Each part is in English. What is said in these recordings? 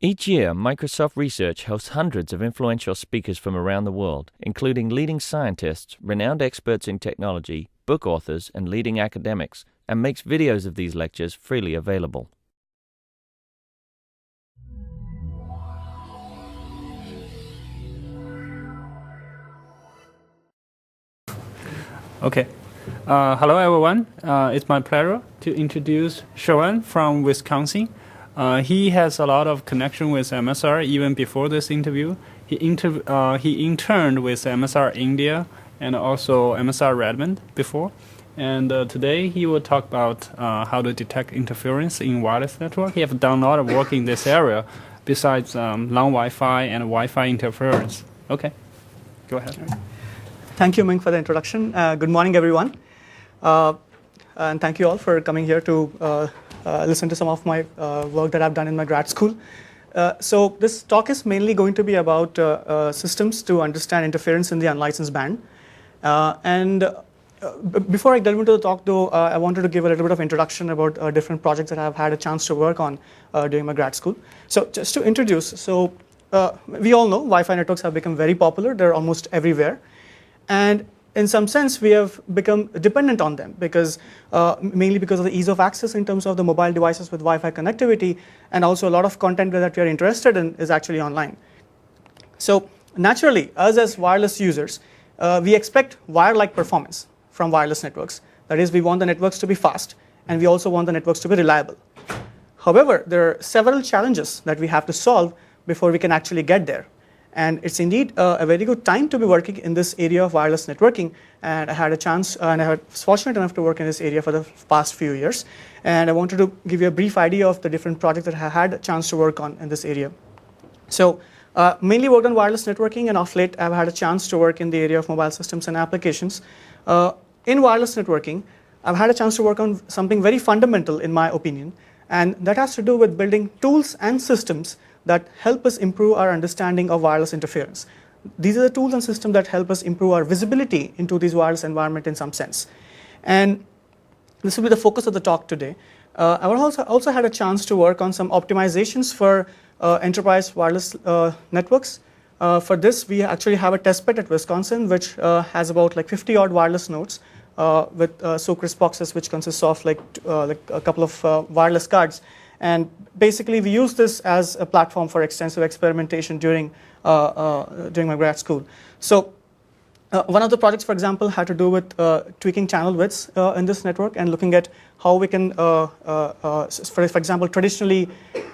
Each year, Microsoft Research hosts hundreds of influential speakers from around the world, including leading scientists, renowned experts in technology, book authors, and leading academics, and makes videos of these lectures freely available. Okay. Hello, everyone. It's my pleasure to introduce Shawan from Wisconsin. He has a lot of connection with MSR even before this interview. He interned with MSR India and also MSR Redmond before. And today he will talk about how to detect interference in wireless network. He has done a lot of work in this area besides non-Wi-Fi and Wi-Fi interference. Okay, go ahead. Thank you, Ming, for the introduction. Good morning, everyone. And thank you all for coming here to listen to some of my work that I've done in my grad school. So this talk is mainly going to be about systems to understand interference in the unlicensed band. Before I delve into the talk, though, I wanted to give a little bit of introduction about different projects that I've had a chance to work on during my grad school. So just to introduce, we all know Wi-Fi networks have become very popular. They're almost everywhere. And in some sense, we have become dependent on them mainly because of the ease of access in terms of the mobile devices with Wi-Fi connectivity, and also a lot of content that we are interested in is actually online. So naturally, us as wireless users, we expect wire-like performance from wireless networks. That is, we want the networks to be fast, and we also want the networks to be reliable. However, there are several challenges that we have to solve before we can actually get there. And it's indeed a very good time to be working in this area of wireless networking. And I had a chance, and I was fortunate enough to work in this area for the past few years. And I wanted to give you a brief idea of the different projects that I had a chance to work on in this area. So mainly worked on wireless networking, and of late I've had a chance to work in the area of mobile systems and applications. In wireless networking, I've had a chance to work on something very fundamental in my opinion, and that has to do with building tools and systems that help us improve our understanding of wireless interference. These are the tools and systems that help us improve our visibility into this wireless environment in some sense. And this will be the focus of the talk today. I also had a chance to work on some optimizations for enterprise wireless networks. For this, we actually have a testbed at Wisconsin, which has about 50-odd wireless nodes with SOCRIS boxes, which consists of like a couple of wireless cards. And basically, we use this as a platform for extensive experimentation during my grad school. So one of the projects, for example, had to do with tweaking channel widths in this network and looking at how we can, for example, traditionally,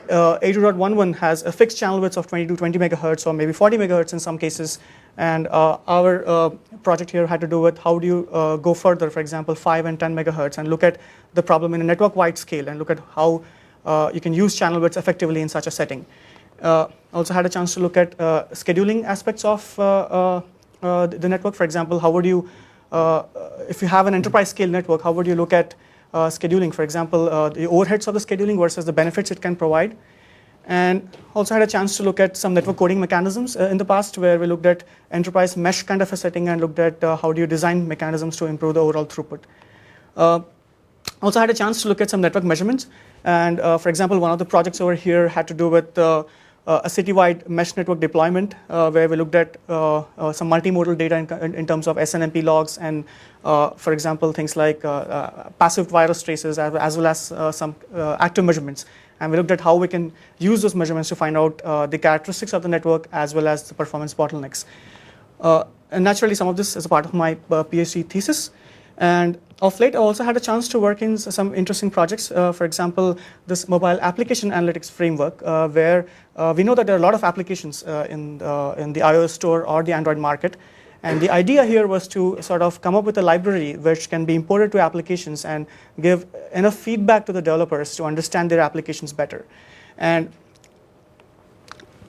82.11 has a fixed channel width of 20 megahertz or maybe 40 megahertz in some cases. And our project here had to do with how do you go further, for example, 5 and 10 megahertz, and look at the problem in a network-wide scale and look at how you can use channel widths effectively in such a setting. Also had a chance to look at scheduling aspects of the network. For example, how would you, if you have an enterprise scale network, how would you look at scheduling? For example, the overheads of the scheduling versus the benefits it can provide. And also had a chance to look at some network coding mechanisms in the past, where we looked at enterprise mesh kind of a setting and looked at how do you design mechanisms to improve the overall throughput. Also had a chance to look at some network measurements. And for example, one of the projects over here had to do with a citywide mesh network deployment, where we looked at some multimodal data in terms of SNMP logs and, for example, things like passive virus traces as well as some active measurements. And we looked at how we can use those measurements to find out the characteristics of the network as well as the performance bottlenecks. And naturally, some of this is a part of my PhD thesis. And of late, I also had a chance to work in some interesting projects. For example, this mobile application analytics framework, where we know that there are a lot of applications in the iOS store or the Android market. And the idea here was to sort of come up with a library which can be imported to applications and give enough feedback to the developers to understand their applications better. And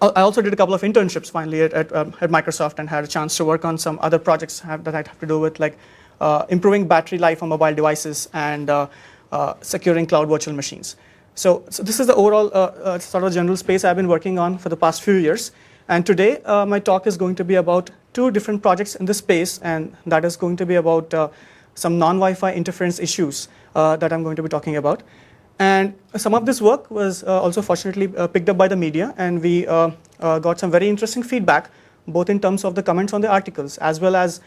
I also did a couple of internships finally at Microsoft and had a chance to work on some other projects that I have to do with improving battery life on mobile devices and securing cloud virtual machines. So this is the overall sort of general space I've been working on for the past few years. And today, my talk is going to be about 2 different projects in this space, and that is going to be about some non-Wi-Fi interference issues that I'm going to be talking about. And some of this work was also fortunately picked up by the media, and we got some very interesting feedback, both in terms of the comments on the articles, as well as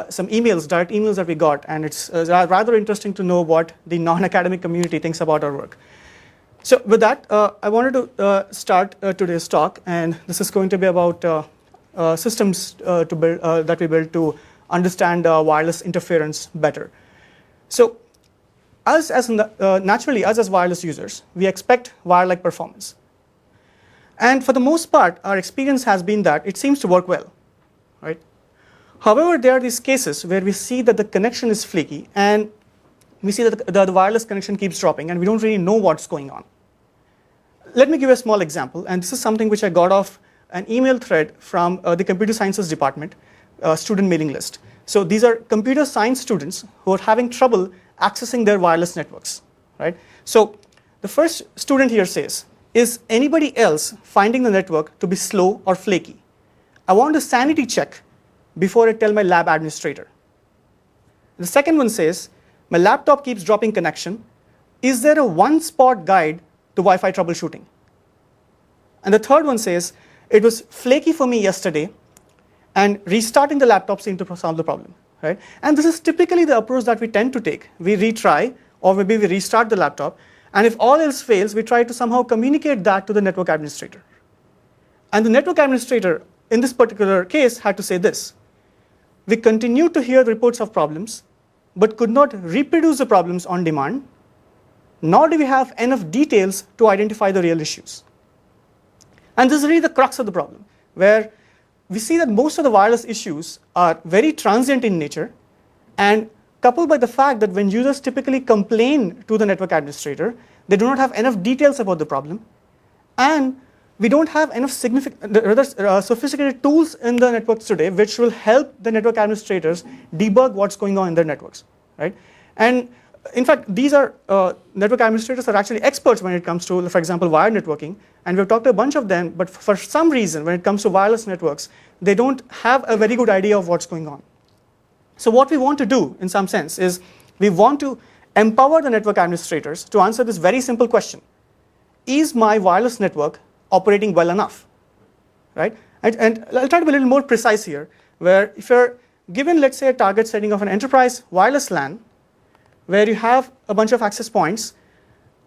some emails, direct emails that we got. And it's rather interesting to know what the non-academic community thinks about our work. So with that, I wanted to start today's talk, and this is going to be about systems that we build to understand wireless interference better. So naturally, us as wireless users, we expect wire-like performance. And for the most part, our experience has been that it seems to work well, right? However, there are these cases where we see that the connection is flaky, and we see that the wireless connection keeps dropping, and we don't really know what's going on. Let me give you a small example, and this is something which I got off an email thread from the computer sciences department student mailing list. So these are computer science students who are having trouble accessing their wireless networks, right? So the first student here says, is anybody else finding the network to be slow or flaky? I want to sanity check before I tell my lab administrator. The second one says, my laptop keeps dropping connection. Is there a one-spot guide to Wi-Fi troubleshooting? And the third one says, it was flaky for me yesterday, and restarting the laptop seemed to solve the problem, right? And this is typically the approach that we tend to take. We retry, or maybe we restart the laptop, and if all else fails, we try to somehow communicate that to the network administrator. And the network administrator, in this particular case, had to say this: we continue to hear reports of problems, but could not reproduce the problems on demand, nor do we have enough details to identify the real issues. And this is really the crux of the problem, where we see that most of the wireless issues are very transient in nature, and coupled by the fact that when users typically complain to the network administrator, they do not have enough details about the problem, and we don't have enough sophisticated tools in the networks today which will help the network administrators debug what's going on in their networks, right? And in fact, these are network administrators are actually experts when it comes to, for example, wired networking, and we've talked to a bunch of them, but for some reason, when it comes to wireless networks, they don't have a very good idea of what's going on. So what we want to do, in some sense, is we want to empower the network administrators to answer this very simple question: is my wireless network operating well enough, right? And I'll try to be a little more precise here, where if you're given, let's say, a target setting of an enterprise wireless LAN, where you have a bunch of access points,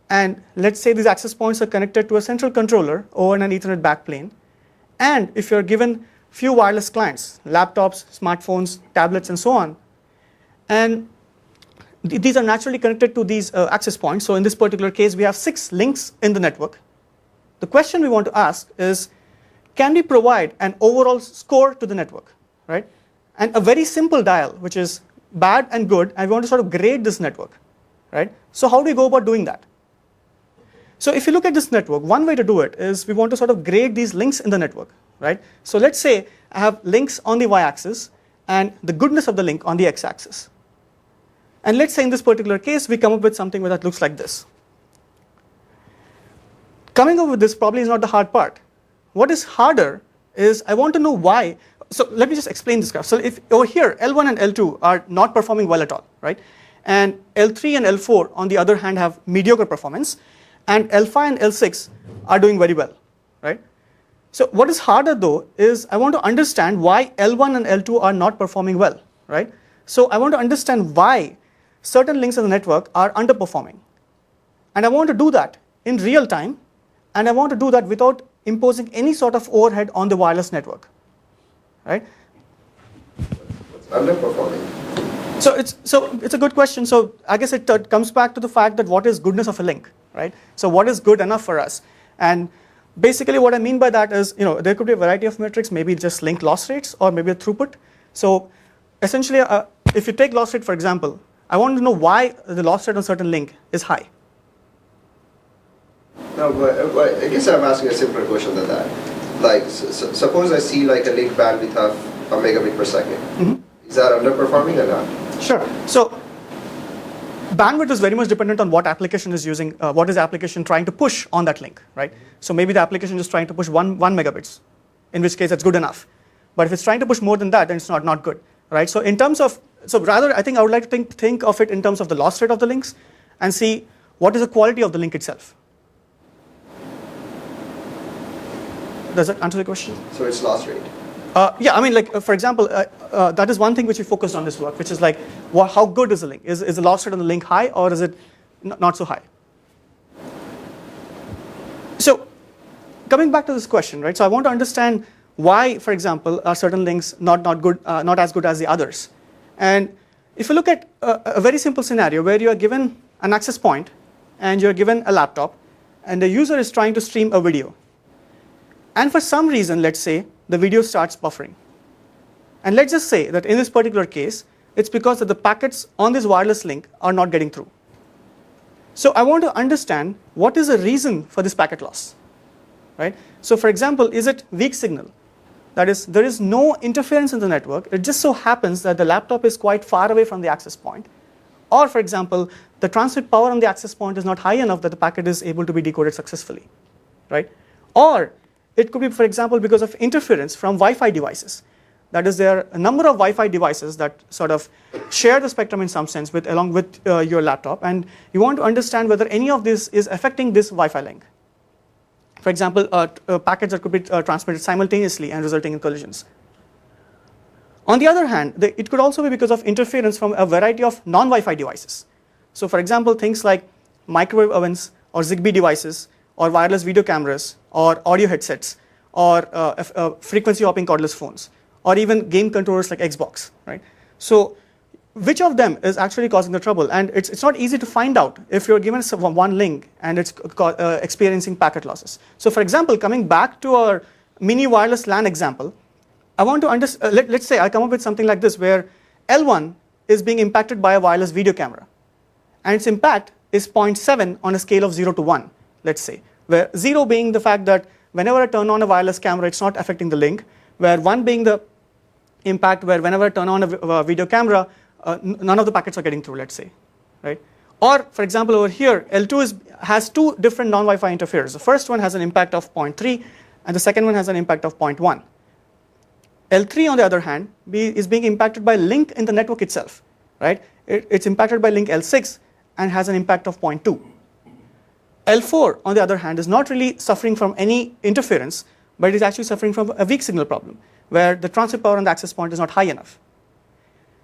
and let's say these access points are connected to a central controller over an Ethernet backplane, and if you're given few wireless clients, laptops, smartphones, tablets, and so on, and these are naturally connected to these access points. So in this particular case, we have 6 links in the network. The question we want to ask is, can we provide an overall score to the network, right? And a very simple dial, which is bad and good, and we want to sort of grade this network, right? So how do we go about doing that? So if you look at this network, one way to do it is we want to sort of grade these links in the network, right? So let's say I have links on the y-axis and the goodness of the link on the x-axis. And let's say in this particular case, we come up with something that looks like this. Coming up with this probably is not the hard part. What is harder is I want to know why. So let me just explain this graph. So if over here, L1 and L2 are not performing well at all, right? And L3 and L4, on the other hand, have mediocre performance. And L5 and L6 are doing very well, right? So what is harder, though, is I want to understand why L1 and L2 are not performing well, right? So I want to understand why certain links in the network are underperforming. And I want to do that in real time, and I want to do that without imposing any sort of overhead on the wireless network, right? What's underperforming? So it's a good question. So I guess it comes back to the fact that what is goodness of a link, right? So what is good enough for us? And basically what I mean by that is, there could be a variety of metrics, maybe just link loss rates or maybe a throughput. So essentially, if you take loss rate, for example, I want to know why the loss rate on a certain link is high. No, but I guess I'm asking a simpler question than that. Like, suppose I see like a link bandwidth of a megabit per second. Mm-hmm. Is that underperforming or not? Sure. So bandwidth is very much dependent on what application is using, what is the application trying to push on that link, right? So maybe the application is trying to push one megabits, in which case it's good enough. But if it's trying to push more than that, then it's not good, right? So in terms of, so rather I think I would like to think of it in terms of the loss rate of the links and see what is the quality of the link itself? Does that answer the question? So it's loss rate. Yeah, I mean, like for example, that is one thing which we focused on this work, which is like, how good is the link? Is the loss rate on the link high, or is it not so high? So, coming back to this question, right? So I want to understand why, for example, are certain links not as good as the others? And if you look at a very simple scenario where you are given an access point and you're given a laptop, and the user is trying to stream a video, and for some reason, let's say, the video starts buffering. And let's just say that in this particular case, it's because that the packets on this wireless link are not getting through. So I want to understand what is the reason for this packet loss, right? So for example, is it weak signal? That is, there is no interference in the network. It just so happens that the laptop is quite far away from the access point. Or for example, the transmit power on the access point is not high enough that the packet is able to be decoded successfully, right? Or it could be, for example, because of interference from Wi-Fi devices. That is, there are a number of Wi-Fi devices that sort of share the spectrum in some sense along with your laptop, and you want to understand whether any of this is affecting this Wi-Fi link. For example, packets that could be transmitted simultaneously and resulting in collisions. On the other hand, it could also be because of interference from a variety of non-Wi-Fi devices. So for example, things like microwave ovens or Zigbee devices, or wireless video cameras, or audio headsets, or frequency hopping cordless phones, or even game controllers like Xbox, right? So which of them is actually causing the trouble? And it's not easy to find out if you're given one link and it's experiencing packet losses. So for example, coming back to our mini wireless LAN example, I want to understand, let's say I come up with something like this where L1 is being impacted by a wireless video camera, and its impact is 0.7 on a scale of 0 to 1. Let's say, where 0 being the fact that whenever I turn on a wireless camera, it's not affecting the link, where 1 being the impact where whenever I turn on a video camera, none of the packets are getting through, let's say, right? Or, for example, over here, L2 has two different non-Wi-Fi interferers. The first one has an impact of 0.3, and the second one has an impact of 0.1. L3, on the other hand, is being impacted by link in the network itself, right? It's impacted by link L6 and has an impact of 0.2. L4, on the other hand, is not really suffering from any interference, but it is actually suffering from a weak signal problem, where the transmit power on the access point is not high enough.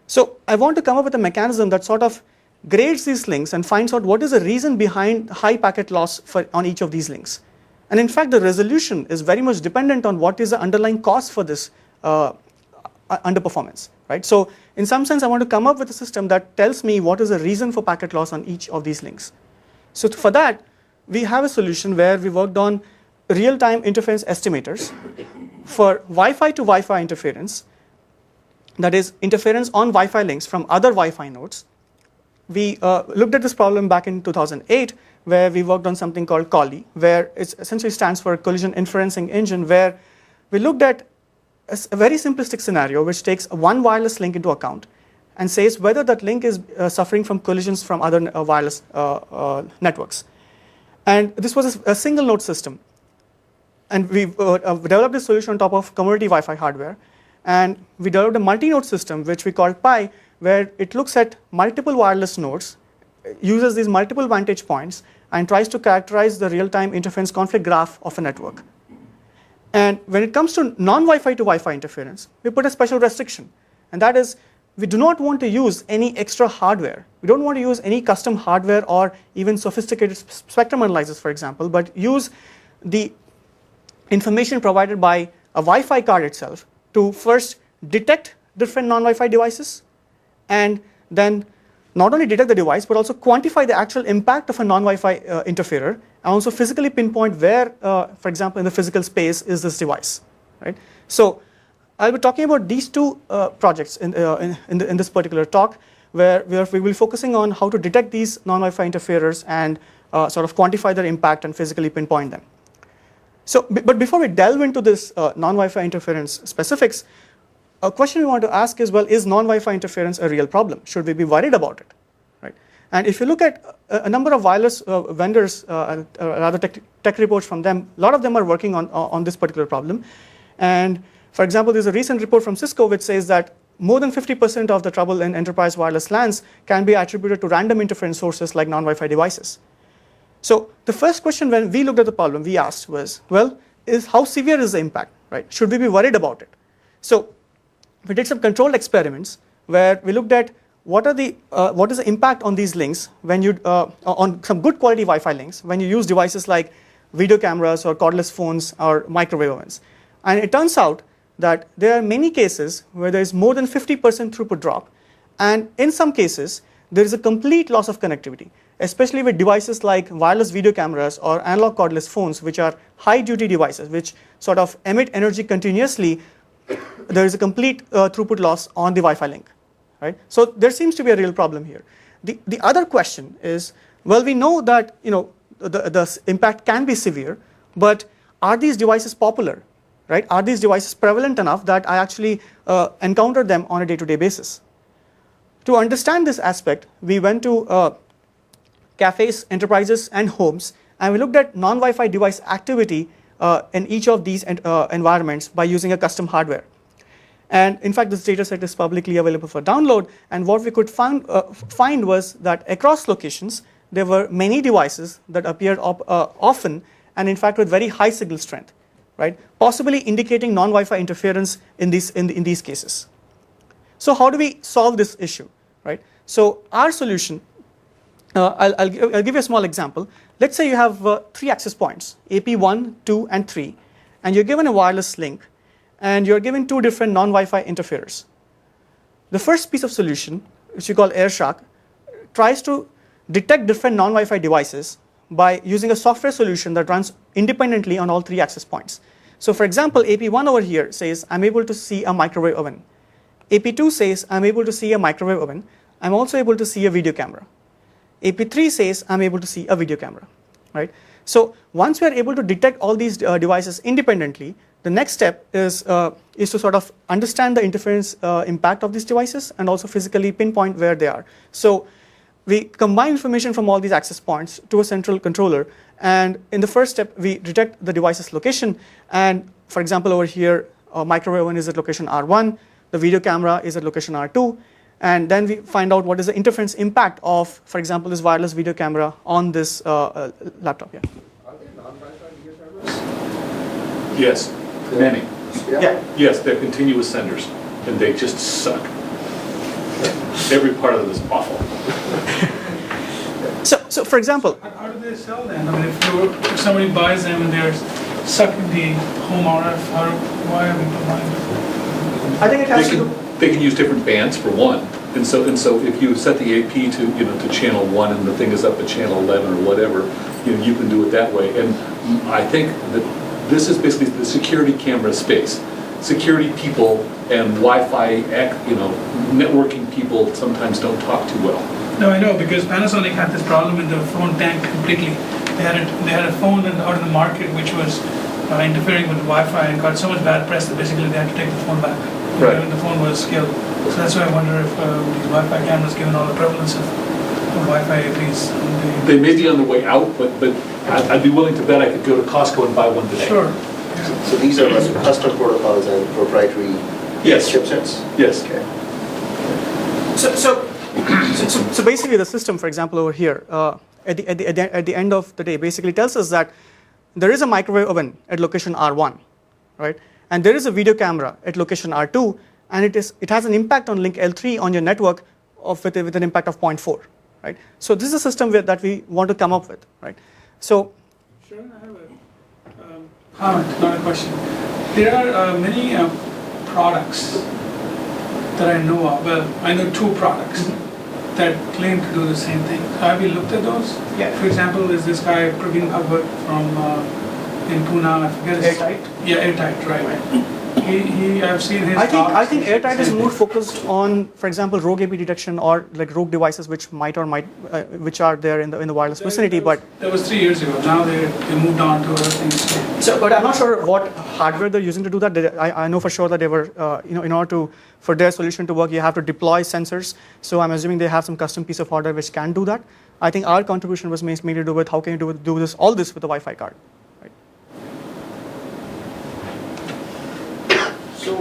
So I want to come up with a mechanism that sort of grades these links and finds out what is the reason behind high packet loss on each of these links. And in fact, the resolution is very much dependent on what is the underlying cause for this underperformance, right? So in some sense, I want to come up with a system that tells me what is the reason for packet loss on each of these links. So for that, we have a solution where we worked on real-time interference estimators for Wi-Fi to Wi-Fi interference, that is interference on Wi-Fi links from other Wi-Fi nodes. We looked at this problem back in 2008, where we worked on something called COLI, where it essentially stands for Collision Inferencing Engine, where we looked at a very simplistic scenario which takes one wireless link into account and says whether that link is suffering from collisions from other wireless networks. And this was a single node system. And we developed this solution on top of community Wi-Fi hardware. And we developed a multi-node system, which we called Pi, where it looks at multiple wireless nodes, uses these multiple vantage points, and tries to characterize the real-time interference conflict graph of a network. And when it comes to non-Wi-Fi to Wi-Fi interference, we put a special restriction. And that is, we do not want to use any extra hardware. We don't want to use any custom hardware or even sophisticated spectrum analyzers, for example, but use the information provided by a Wi-Fi card itself to first detect different non-Wi-Fi devices, and then not only detect the device, but also quantify the actual impact of a non-Wi-Fi interferer, and also physically pinpoint where, for example, in the physical space is this device, right? So I'll be talking about these two projects in this particular talk, where we will be focusing on how to detect these non-Wi-Fi interferers and sort of quantify their impact and physically pinpoint them. So, but before we delve into this non-Wi-Fi interference specifics, a question we want to ask is, well, is non-Wi-Fi interference a real problem? Should we be worried about it, right? And if you look at a number of wireless vendors, rather tech reports from them, a lot of them are working on this particular problem. And for example, there's a recent report from Cisco which says that more than 50% of the trouble in enterprise wireless LANs can be attributed to random interference sources like non-Wi-Fi devices. So the first question when we looked at the problem we asked was, well, how severe is the impact, right? Should we be worried about it? So we did some controlled experiments where we looked at what is the impact on these links when you on some good quality Wi-Fi links when you use devices like video cameras or cordless phones or microwave ovens. And it turns out that there are many cases where there is more than 50% throughput drop, and in some cases there is a complete loss of connectivity, especially with devices like wireless video cameras or analog cordless phones, which are high duty devices which sort of emit energy continuously. There is a complete throughput loss on the Wi-Fi link, right? So there seems to be a real problem here. The other question is, well, we know that the impact can be severe, but are these devices popular, right? Are these devices prevalent enough that I actually encounter them on a day-to-day basis? To understand this aspect, we went to cafes, enterprises, and homes, and we looked at non-Wi-Fi device activity in each of these environments by using a custom hardware. And in fact, this data set is publicly available for download, and what we could find was that across locations, there were many devices that appeared often, and in fact with very high signal strength, right? Possibly indicating non-Wi-Fi interference in these cases. So how do we solve this issue, right? So our solution, I'll give you a small example. Let's say you have 3 access points, AP1, 2, and 3, and you're given a wireless link, and you're given 2 different non-Wi-Fi interferers. The first piece of solution, which we call Airshark, tries to detect different non-Wi-Fi devices by using a software solution that runs independently on all 3 access points. So for example, AP1 over here says, I'm able to see a microwave oven. AP2 says, I'm able to see a microwave oven. I'm also able to see a video camera. AP3 says, I'm able to see a video camera, right? So once we are able to detect all these devices independently, the next step is to sort of understand the interference impact of these devices and also physically pinpoint where they are. So we combine information from all these access points to a central controller, and in the first step, we detect the device's location. And for example, over here, a microwave oven is at location R1, the video camera is at location R2, and then we find out what is the interference impact of, for example, this wireless video camera on this laptop. Yeah. Are there non-Wi-Fi video cameras? Yes, many. Yeah. Yes, they're continuous senders, and they just suck. Every part of it is awful. So for example, How do they sell them? I mean, if somebody buys them and they're sucking the home RF, why are we buying them? I think it has to do. They can use different bands for one, and so if you set the AP to channel 1 and the thing is up at channel 11 or whatever, you can do it that way. And I think that this is basically the security camera space. Security people and Wi-Fi, networking people sometimes don't talk too well. No, I know, because Panasonic had this problem with the phone tank completely. They had a phone out in the market which was interfering with Wi-Fi and got so much bad press that basically they had to take the phone back. Right. The phone was killed. So that's why I wonder if these Wi-Fi cameras, given all the prevalence of Wi-Fi APs. They may be on the way out, but I'd be willing to bet I could go to Costco and buy one today. Sure. So these are custom protocols and proprietary Yes. chipsets? Yes. Okay. So basically the system, for example, over here, at the end of the day, basically tells us that there is a microwave oven at location R1, right? And there is a video camera at location R2, and it has an impact on link L3 on your network with an impact of 0.4, right? So this is a system that we want to come up with, right? So. Sure, I have a comment, not a question. There are many products that I know of. Well, I know 2 products that claim to do the same thing. Have you looked at those? Yeah. For example, is this guy Praveen Bhagwat from in Pune? I forget his. Airtight? Yeah, Airtight, right. I've seen his talks. I think Airtight is more focused on, for example, rogue AP detection or like rogue devices which which are there in the wireless vicinity. But that was 3 years ago. Now they moved on to other things. but I'm not sure what hardware they're using to do that. I know for sure that they were, in order for their solution to work, you have to deploy sensors. So I'm assuming they have some custom piece of hardware which can do that. I think our contribution was mainly to do with how can you do all this with a Wi-Fi card. So,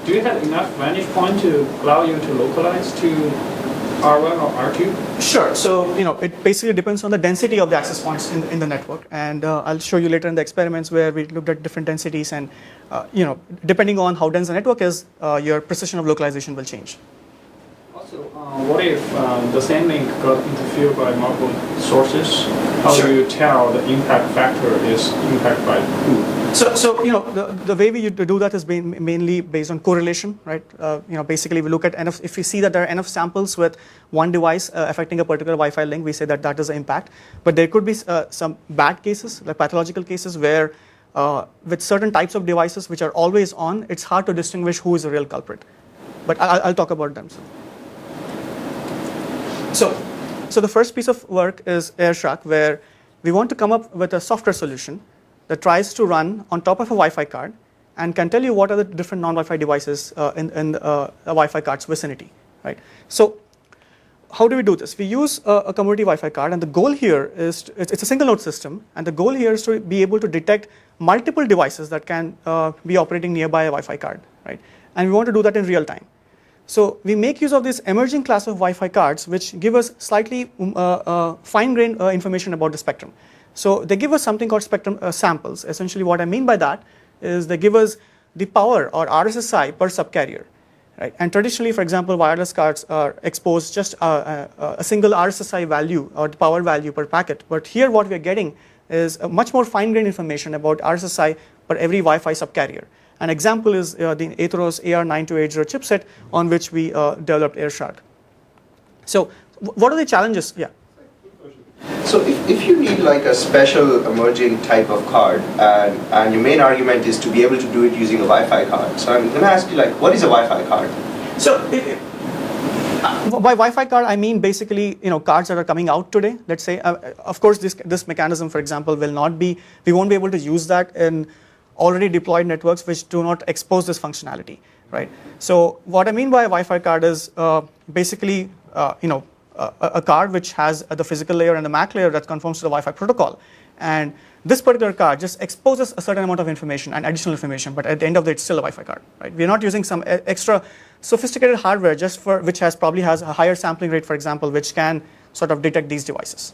do you have enough vantage point to allow you to localize to R1 or R2? Sure. So it basically depends on the density of the access points in the network, and I'll show you later in the experiments where we looked at different densities, and depending on how dense the network is, your precision of localization will change. Also, what if the same link got interfered by multiple sources? How Sure. do you tell the impact factor is impacted by who? So the way we do that is mainly based on correlation, right? Basically we look at enough. If we see that there are enough samples with one device affecting a particular Wi-Fi link, we say that is the impact. But there could be some bad cases, like pathological cases, where with certain types of devices which are always on, it's hard to distinguish who is the real culprit. But I'll talk about them soon. So the first piece of work is Airshark, where we want to come up with a software solution that tries to run on top of a Wi-Fi card and can tell you what are the different non-Wi-Fi devices in a Wi-Fi card's vicinity, right? So how do we do this? We use a community Wi-Fi card, and the goal here is, it's a single node system, and the goal here is to be able to detect multiple devices that can be operating nearby a Wi-Fi card, right? And we want to do that in real time. So we make use of this emerging class of Wi-Fi cards, which give us slightly fine-grained information about the spectrum. So they give us something called spectrum samples. Essentially what I mean by that is they give us the power or RSSI per subcarrier, right? And traditionally, for example, wireless cards are exposed just a single RSSI value or the power value per packet. But here what we are getting is a much more fine-grained information about RSSI per every Wi-Fi subcarrier. An example is the Atheros AR9280 chipset on which we developed Airshark. So what are the challenges? Yeah. So if you need like a special emerging type of card, and your main argument is to be able to do it using a Wi-Fi card, so I'm going to ask you, like, what is a Wi-Fi card? So by Wi-Fi card, I mean basically cards that are coming out today. Let's say, of course, this mechanism, for example, we won't be able to use that in already deployed networks which do not expose this functionality, right? So what I mean by a Wi-Fi card is basically a card which has the physical layer and the MAC layer that conforms to the Wi-Fi protocol. And this particular card just exposes a certain amount of information and additional information, but at the end of the day, it's still a Wi-Fi card, right? We're not using some extra sophisticated hardware which probably has a higher sampling rate, for example, which can sort of detect these devices.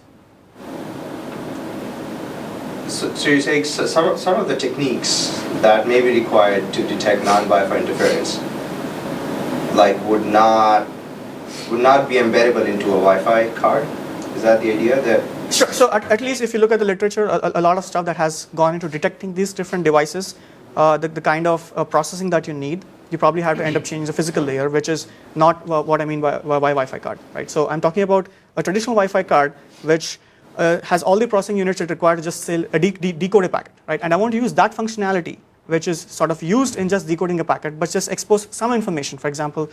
So you're saying some of the techniques that may be required to detect non-Wi-Fi interference, like would not be embeddable into a Wi-Fi card? Is that the idea? That Sure. So at least if you look at the literature, a lot of stuff that has gone into detecting these different devices, the kind of processing that you need, you probably have to end up changing the physical layer, which is not what I mean by Wi-Fi card, right? So I'm talking about a traditional Wi-Fi card which has all the processing units it requires to just decode a packet, right? And I want to use that functionality, which is sort of used in just decoding a packet, but just expose some information, for example,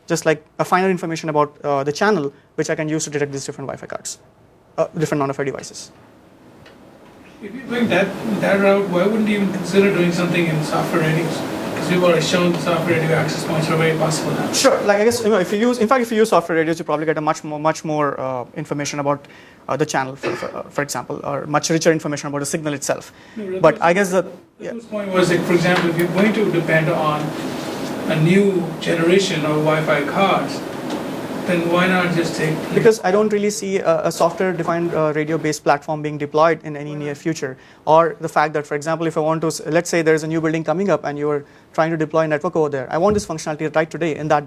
just like a finer information about the channel, which I can use to detect these different Wi-Fi cards, different non-Wi-Fi devices. If you're going that route, why wouldn't you even consider doing something in software radios? Because we've already shown the software radio access points are very possible now. Sure. Like I guess if you use software radios, you probably get a much more information about the channel, for example, or much richer information about the signal itself. No, but I guess the point was that, for example, if you're going to depend on a new generation of Wi-Fi cards, then why not just take... Because I don't really see a software-defined radio-based platform being deployed in any near future. Or the fact that, for example, if I want to, let's say there's a new building coming up and you're trying to deploy a network over there, I want this functionality right today in that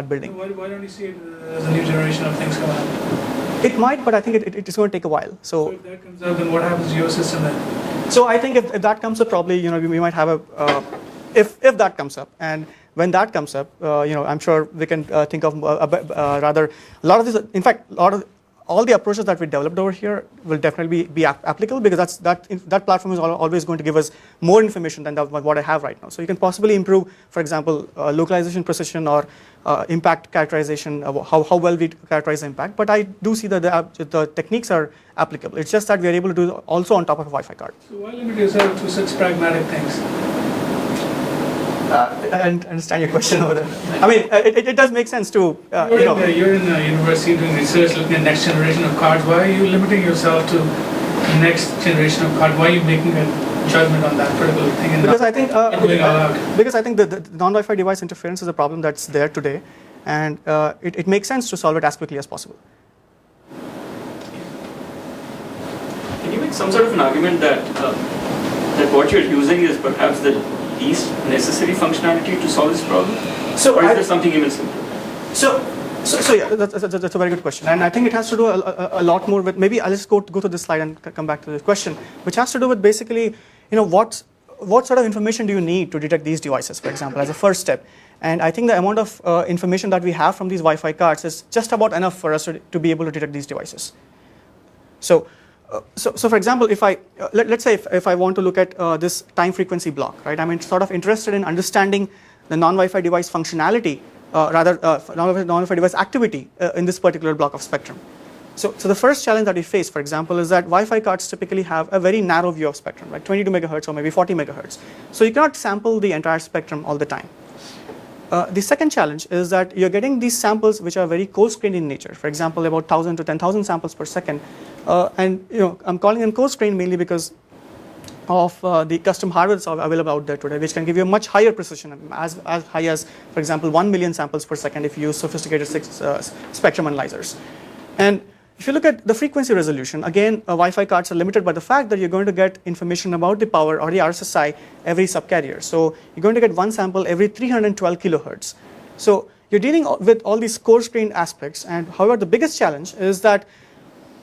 building. Why don't you see it as a new generation of things coming up? It might, but I think it's going to take a while. So if that comes up, then what happens to your system then? So I think if that comes up, probably we might have a if that comes up, and when that comes up, I'm sure we can think of rather a lot of this. In fact, all the approaches that we developed over here will definitely be applicable, because that platform is always going to give us more information than what I have right now. So you can possibly improve, for example, localization precision or impact characterization, how well we characterize the impact. But I do see that the techniques are applicable. It's just that we are able to do also on top of a Wi-Fi card. So why limit yourself to such pragmatic things? I understand your question over there. I mean, it does make sense to, You're in the university doing research, looking at next generation of cards. Why are you limiting yourself to the next generation of cards? Why are you making a judgment on that particular thing? Because I think the non-Wi-Fi device interference is a problem that's there today. and it makes sense to solve it as quickly as possible. Can you make some sort of an argument that that what you're using is perhaps the least necessary functionality to solve this problem? Or is there something even simpler? So yeah, that's a very good question, and I think it has to do a lot more with, maybe I'll just go to this slide and come back to this question, which has to do with basically, what sort of information do you need to detect these devices, for example, as a first step. And I think the amount of information that we have from these Wi-Fi cards is just about enough for us to be able to detect these devices. So for example, if let's say if I want to look at this time frequency block, right? I'm sort of interested in understanding the non-Wi-Fi device functionality, non-Wi-Fi device activity in this particular block of spectrum. So the first challenge that we face, for example, is that Wi-Fi cards typically have a very narrow view of spectrum, like 22 megahertz or maybe 40 megahertz. So you cannot sample the entire spectrum all the time. The second challenge is that you're getting these samples which are very coarse-grained in nature. For example, about 1,000 to 10,000 samples per second. And I'm calling them coarse-grained mainly because of the custom hardware that's available out there today, which can give you a much higher precision, as high as, for example, 1 million samples per second if you use sophisticated spectrum analyzers. And if you look at the frequency resolution, again, Wi-Fi cards are limited by the fact that you're going to get information about the power or the RSSI every subcarrier. So you're going to get one sample every 312 kilohertz. So you're dealing with all these coarse-grained aspects. And however, the biggest challenge is that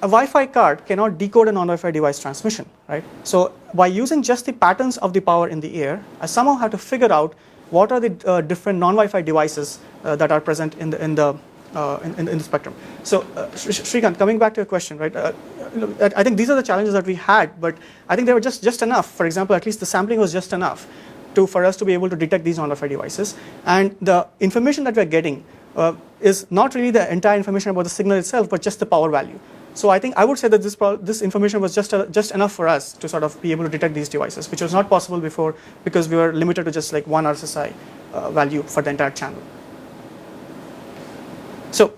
a Wi-Fi card cannot decode a non-Wi-Fi device transmission, right? So by using just the patterns of the power in the air, I somehow have to figure out what are the different non-Wi-Fi devices that are present in the spectrum. So Srikanth, coming back to your question, right? I think these are the challenges that we had, but I think they were just enough. For example, at least the sampling was just enough for us to be able to detect these non-Wi-Fi devices. And the information that we're getting is not really the entire information about the signal itself, but just the power value. So I think I would say that this information was just enough for us to sort of be able to detect these devices, which was not possible before because we were limited to just like one RSSI value for the entire channel. So,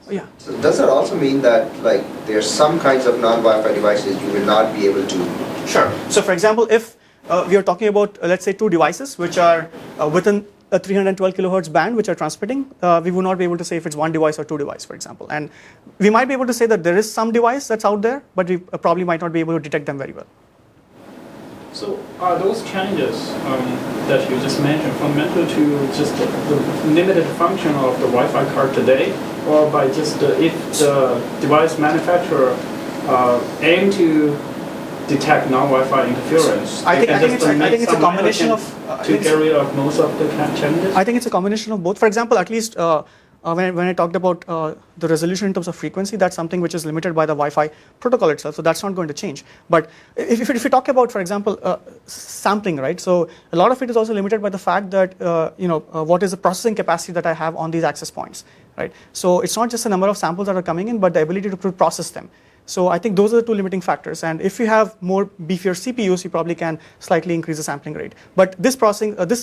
yeah. So does that also mean that like there's some kinds of non-Wi-Fi devices you will not be able to? Sure. So for example, if we are talking about let's say two devices which are within a 312 kilohertz band which are transmitting, we would not be able to say if it's one device or two devices, for example. And we might be able to say that there is some device that's out there, but we probably might not be able to detect them very well. So are those challenges that you just mentioned fundamental to just the limited function of the Wi-Fi card today, or by just if the device manufacturer aim to detect non-Wi-Fi interference? I think it's a combination of to carry out most of the challenges. I think it's a combination of both. For example, at least when I talked about the resolution in terms of frequency, that's something which is limited by the Wi-Fi protocol itself, so that's not going to change. But if you talk about, for example, sampling, right? So a lot of it is also limited by the fact that what is the processing capacity that I have on these access points, right? So it's not just the number of samples that are coming in, but the ability to process them. So I think those are the two limiting factors. And if you have more beefier CPUs, you probably can slightly increase the sampling rate. But this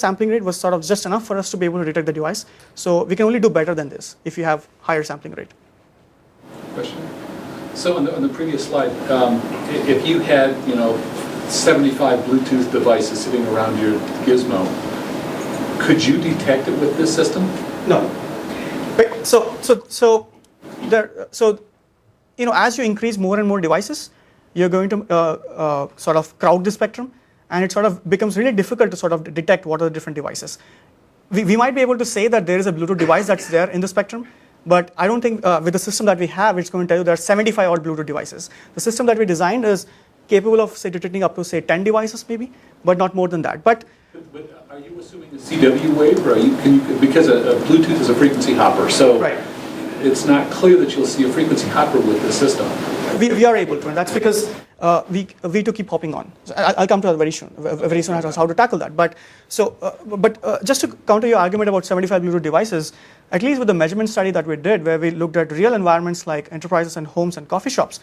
sampling rate was sort of just enough for us to be able to detect the device. So we can only do better than this if you have higher sampling rate. Question. So on the previous slide, if you had 75 Bluetooth devices sitting around your gizmo, could you detect it with this system? No. As you increase more and more devices, you're going to sort of crowd the spectrum, and it sort of becomes really difficult to sort of detect what are the different devices. We might be able to say that there is a Bluetooth device that's there in the spectrum, but I don't think with the system that we have, it's going to tell you there are 75 odd Bluetooth devices. The system that we designed is capable of, say, detecting up to, say, 10 devices maybe, but not more than that. But are you assuming a CW wave, or because a Bluetooth is a frequency hopper, so right. It's not clear that you'll see a frequency hopper with this system. We are able to, and that's because we to keep hopping on. So I'll come to that very soon as how to tackle that. But just to counter your argument about 75 Bluetooth devices, at least with the measurement study that we did, where we looked at real environments like enterprises and homes and coffee shops,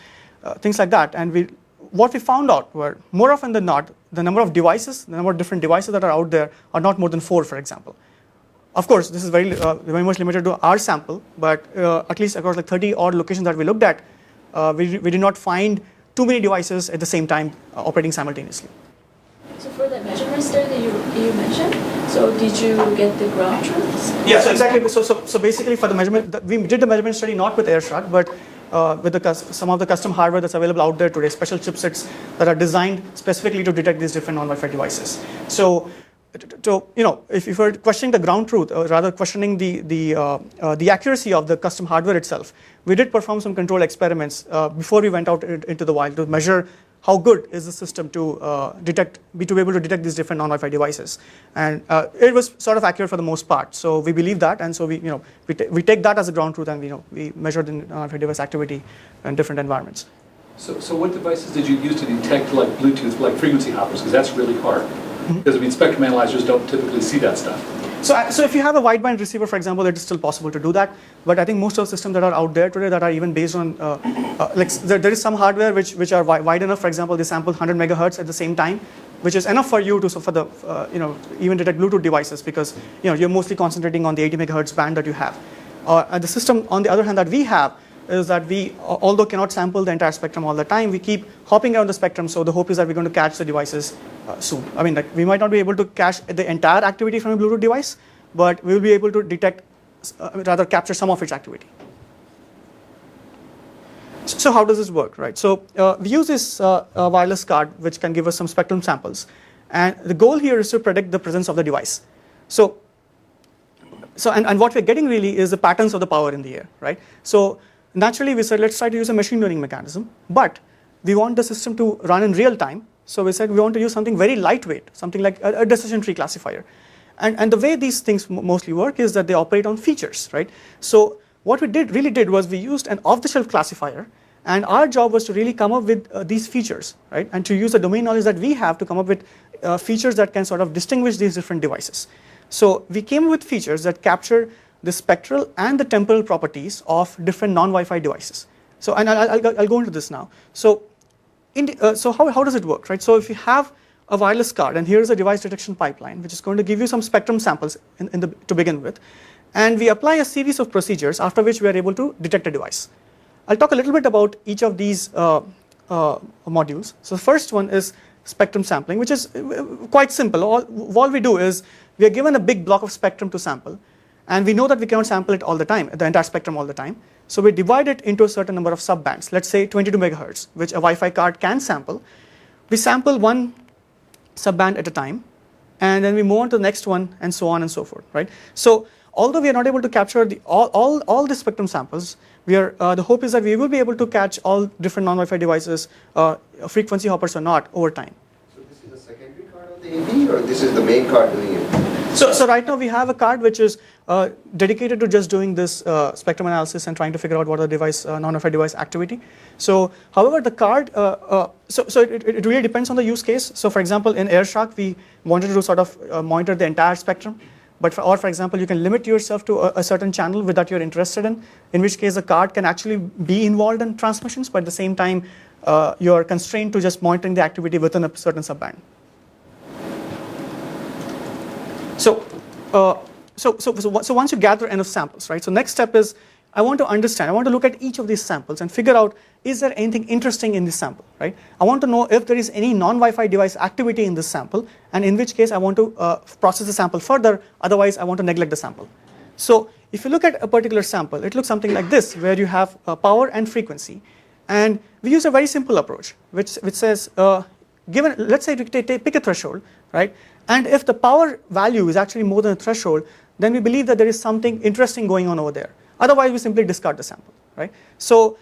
things like that, and what we found out were more often than not, the number of devices, the number of different devices that are out there are not more than 4, for example. Of course, this is very much limited to our sample, but at least across like 30 odd locations that we looked at, we did not find too many devices at the same time operating simultaneously. So for the measurement study that you mentioned, so did you get the ground truths? Yeah, so exactly. So basically for the measurement, we did the measurement study not with Airshark, but with some of the custom hardware that's available out there today, special chipsets that are designed specifically to detect these different non-Wi-Fi devices. So, if you're questioning the ground truth, or rather questioning the accuracy of the custom hardware itself, we did perform some control experiments before we went out into the wild to measure how good is the system to be able to detect these different non-Wi-Fi devices, and it was sort of accurate for the most part. So we believe that, and so we take that as a ground truth, and we measure the non-Wi-Fi device activity in different environments. So what devices did you use to detect like Bluetooth, like frequency hoppers? Because that's really hard. Because spectrum analyzers don't typically see that stuff. So if you have a wideband receiver, for example, it is still possible to do that. But I think most of the systems that are out there today that are even based on, there is some hardware which are wide enough. For example, they sample 100 megahertz at the same time, which is enough for you to even detect Bluetooth devices, because you're mostly concentrating on the 80 megahertz band that you have. And the system, on the other hand, that we have is that we, although cannot sample the entire spectrum all the time, we keep hopping around the spectrum. So the hope is that we're going to catch the devices soon. I mean, we might not be able to catch the entire activity from a Bluetooth device, but we'll be able to detect, rather capture some of its activity. So how does this work, right? So we use this wireless card, which can give us some spectrum samples. And the goal here is to predict the presence of the device. So what we're getting really is the patterns of the power in the air, right? So naturally, we said, let's try to use a machine learning mechanism, but we want the system to run in real time. So we said we want to use something very lightweight, something like a decision tree classifier. And the way these things mostly work is that they operate on features, right? So what we really did was we used an off-the-shelf classifier, and our job was to really come up with these features, right? And to use the domain knowledge that we have to come up with features that can sort of distinguish these different devices. So we came up with features that capture the spectral and the temporal properties of different non-Wi-Fi devices. So, and I'll go into this now. So, how does it work, right? So if you have a wireless card, and here's a device detection pipeline, which is going to give you some spectrum samples to begin with, and we apply a series of procedures after which we are able to detect a device. I'll talk a little bit about each of these modules. So the first one is spectrum sampling, which is quite simple. All we do is we are given a big block of spectrum to sample, and we know that we cannot sample it all the time, the entire spectrum all the time. So we divide it into a certain number of subbands, let's say 22 megahertz, which a Wi-Fi card can sample. We sample one subband at a time, and then we move on to the next one, and so on and so forth, right? So although we are not able to capture all the spectrum samples, the hope is that we will be able to catch all different non-Wi-Fi devices, frequency hoppers or not, over time. So this is a secondary card of the AP, or this is the main card doing it? So right now we have a card which is dedicated to just doing this spectrum analysis and trying to figure out what are the device, non-Wi-Fi device activity. So however, the card, it really depends on the use case. So for example, in Airshark, we wanted to sort of monitor the entire spectrum. But for example, you can limit yourself to a certain channel that you're interested in which case the card can actually be involved in transmissions, but at the same time, you're constrained to just monitoring the activity within a certain subband. So once you gather enough samples, right? So next step is I want to look at each of these samples and figure out, is there anything interesting in this sample, right? I want to know if there is any non-Wi-Fi device activity in this sample, and in which case I want to process the sample further, otherwise I want to neglect the sample. So if you look at a particular sample, it looks something like this, where you have power and frequency. And we use a very simple approach, which says, let's say pick a threshold, right? And if the power value is actually more than a threshold, then we believe that there is something interesting going on over there. Otherwise, we simply discard the sample, right? So,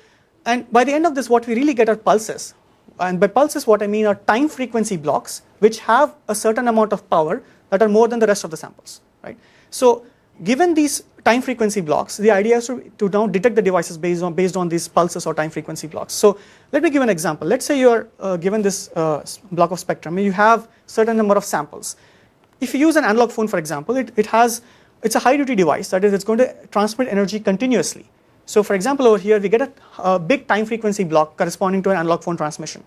and by the end of this, what we really get are pulses. And by pulses, what I mean are time frequency blocks, which have a certain amount of power that are more than the rest of the samples, right? So, given these time frequency blocks, the idea is to now detect the devices based on these pulses or time frequency blocks. So, let me give an example. Let's say you are given this block of spectrum, and you have certain number of samples. If you use an analog phone, for example, it's a high duty device, that is, it's going to transmit energy continuously. So for example, over here we get a big time frequency block corresponding to an analog phone transmission.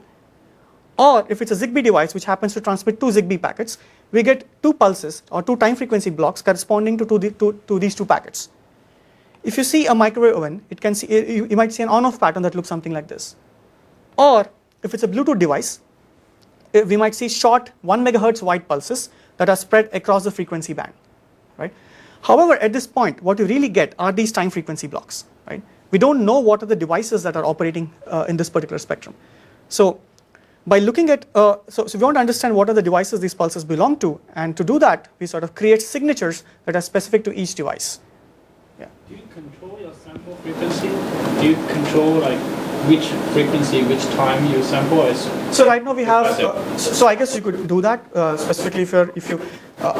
Or if it's a Zigbee device which happens to transmit 2 Zigbee packets, we get 2 pulses or 2 time frequency blocks corresponding to these 2 packets. If you see a microwave oven, you might see an on-off pattern that looks something like this. Or if it's a Bluetooth device, we might see short 1 megahertz wide pulses that are spread across the frequency band, right? However, at this point, what you really get are these time frequency blocks, right? We don't know what are the devices that are operating in this particular spectrum. So by looking at, so we want to understand what are the devices these pulses belong to, and to do that, we sort of create signatures that are specific to each device. Yeah. Do you control your sample frequency? Do you control like which frequency, which time you sample? So right now we have, so I guess you could do that specifically if you.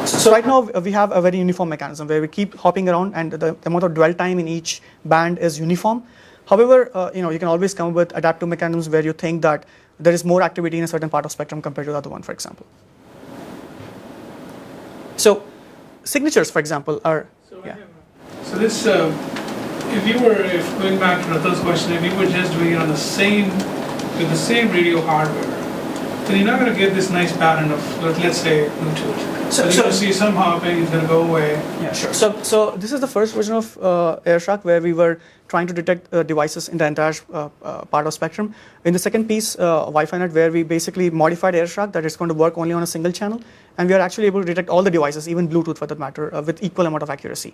So right now we have a very uniform mechanism where we keep hopping around, and the amount of dwell time in each band is uniform. However, you can always come up with adaptive mechanisms where you think that there is more activity in a certain part of spectrum compared to the other one, for example. So signatures, for example, are. So this, if going back to Rathan's question, if you were just doing it on with the same radio hardware, then you're not going to get this nice pattern of, let's say, Bluetooth. So you're going to see some hopping, it's going to go away. Yeah, sure. So this is the first version of Airshark where we were trying to detect devices in the entire part of spectrum. In the second piece, WiFiNet, where we basically modified Airshark that it's going to work only on a single channel, and we are actually able to detect all the devices, even Bluetooth for that matter, with equal amount of accuracy.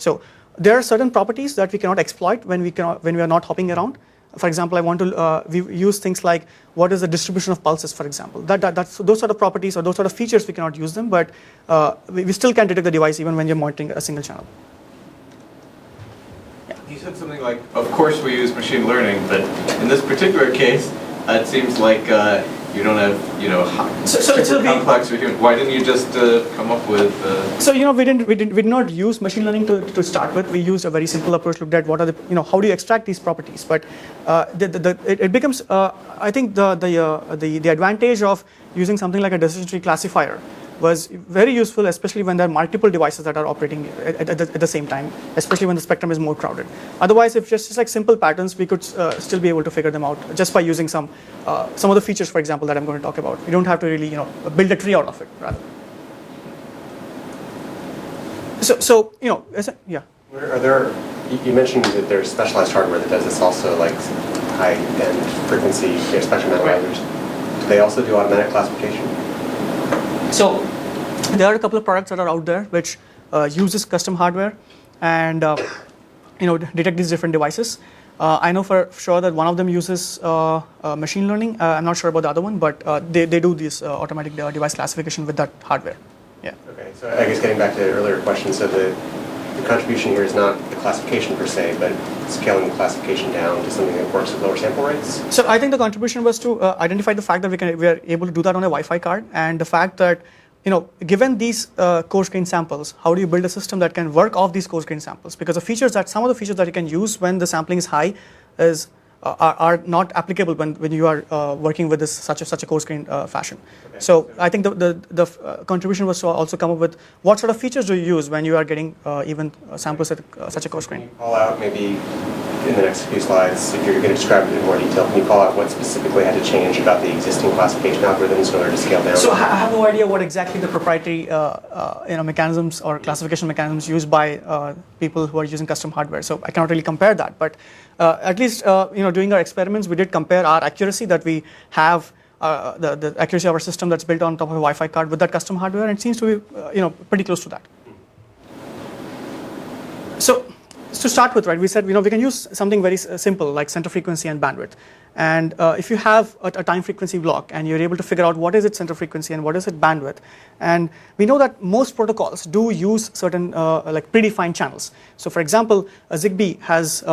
So there are certain properties that we cannot exploit when we are not hopping around. For example, I want to we use things like what is the distribution of pulses, for example. That's those sort of properties or those sort of features we cannot use them, but we still can detect the device even when you're monitoring a single channel. Yeah. You said something like, of course we use machine learning, but in this particular case, it seems like you don't have, super complex. Why didn't you just come up with? So we did not use machine learning to start with. We used a very simple approach. Looked at what are the how do you extract these properties. But it becomes I think the advantage of using something like a decision tree classifier was very useful, especially when there are multiple devices that are operating at the same time, especially when the spectrum is more crowded. Otherwise, if just like simple patterns, we could still be able to figure them out just by using some of the features, for example, that I'm going to talk about. We don't have to really build a tree out of it, rather. So yeah. Are there? You mentioned that there's specialized hardware that does this also, like high-end frequency spectrum analyzers. Do they also do automatic classification? So there are a couple of products that are out there which uses custom hardware and detect these different devices. I know for sure that one of them uses machine learning. I'm not sure about the other one, but they do this automatic device classification with that hardware. Yeah. Okay. So I guess getting back to the earlier question, so the contribution here is not the classification per se, but scaling the classification down to something that works with lower sample rates? So I think the contribution was to identify the fact that we are able to do that on a Wi-Fi card, and the fact that given these core screen samples, how do you build a system that can work off these core screen samples? Because some of the features that you can use when the sampling is high are not applicable when you are working with such a core screen fashion. Okay. So I think the contribution was to also come up with what sort of features do you use when you are getting even samples at such a core screen. Can you call out maybe in the next few slides, if you're going to describe it in more detail, can you call out what specifically had to change about the existing classification algorithms in order to scale down? So I have no idea what exactly the proprietary mechanisms or classification mechanisms used by people who are using custom hardware. So I cannot really compare that, but at least during our experiments, we did compare our accuracy that we have, the accuracy of our system that's built on top of a Wi-Fi card with that custom hardware, and it seems to be pretty close to that. So to start with, right, we said we can use something very simple like center frequency and bandwidth, and if you have a time frequency block and you're able to figure out what is its center frequency and what is its bandwidth, and we know that most protocols do use certain like predefined channels. So for example, Zigbee has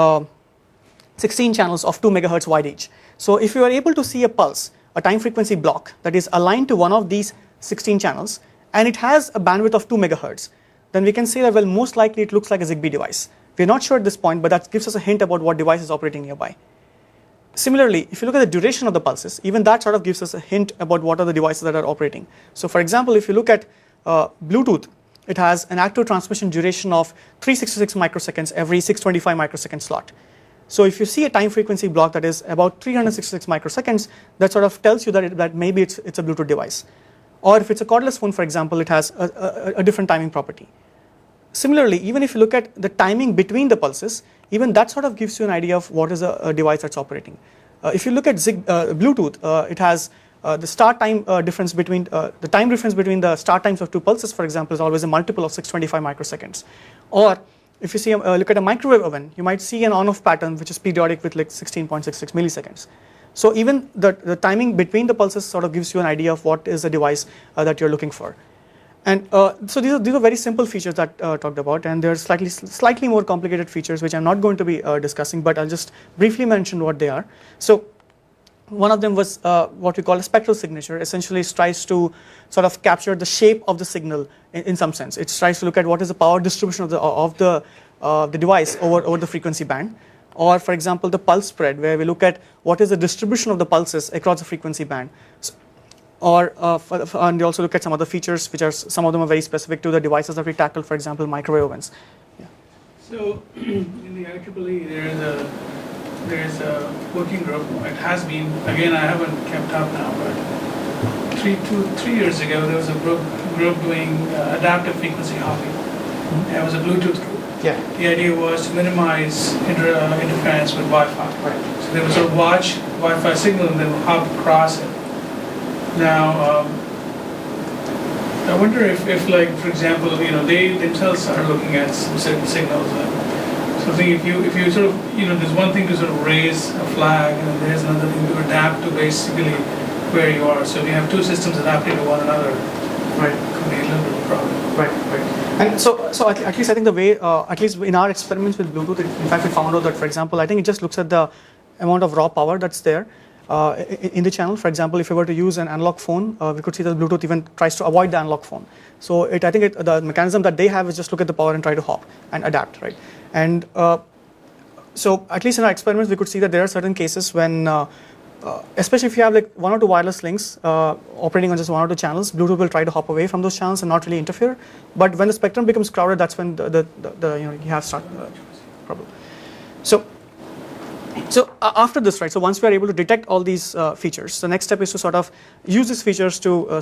16 channels of 2 megahertz wide each. So if you are able to see a pulse, a time frequency block that is aligned to one of these 16 channels, and it has a bandwidth of 2 megahertz, then we can say that, well, most likely it looks like a Zigbee device. We're not sure at this point, but that gives us a hint about what device is operating nearby. Similarly, if you look at the duration of the pulses, even that sort of gives us a hint about what are the devices that are operating. So for example, if you look at Bluetooth, it has an active transmission duration of 366 microseconds every 625 microsecond slot. So if you see a time frequency block that is about 366 microseconds, that sort of tells you that maybe it's a Bluetooth device. Or if it's a cordless phone, for example, it has a different timing property. Similarly, even if you look at the timing between the pulses, even that sort of gives you an idea of what is a device that's operating. If you look at Bluetooth, it has the start time difference between the time difference between the start times of two pulses, for example, is always a multiple of 625 microseconds. Or if you see look at a microwave oven, you might see an on-off pattern which is periodic with like 16.66 milliseconds. So even the timing between the pulses sort of gives you an idea of what is the device that you're looking for. And so these are very simple features that talked about, and there are slightly more complicated features which I'm not going to be discussing, but I'll just briefly mention what they are. So one of them was what we call a spectral signature. Essentially, it tries to sort of capture the shape of the signal in some sense. It tries to look at what is the power distribution of the device over the frequency band. Or, for example, the pulse spread, where we look at what is the distribution of the pulses across the frequency band. And we also look at some other features, which are some of them are very specific to the devices that we tackle, for example, microwave ovens. Yeah. So, in the IEEE, there's a working group. It has been, again, I haven't kept up now, but 3 years ago, there was a group doing adaptive frequency hopping. It was a Bluetooth group. Yeah. The idea was to minimize interference with Wi-Fi. Right. So they would sort of watch Wi-Fi signal and then hop across it. Now, I wonder if like, for example, they themselves are looking at some certain signals. So I think if you sort of, there's one thing to sort of raise a flag, and then there's another thing to adapt to basically where you are. So if you have two systems adapting to one another, right, it could be a little bit of a problem. Right. And so at least I think the way, at least in our experiments with Bluetooth, in fact, we found out that, for example, I think it just looks at the amount of raw power that's there in the channel. For example, if we were to use an analog phone, we could see that Bluetooth even tries to avoid the analog phone. So I think the mechanism that they have is just look at the power and try to hop and adapt, right? And so at least in our experiments, we could see that there are certain cases when especially if you have like one or two wireless links operating on just one or two channels, Bluetooth will try to hop away from those channels and not really interfere. But when the spectrum becomes crowded, that's when you have start problem. So after this, right? So once we are able to detect all these features, the next step is to sort of use these features to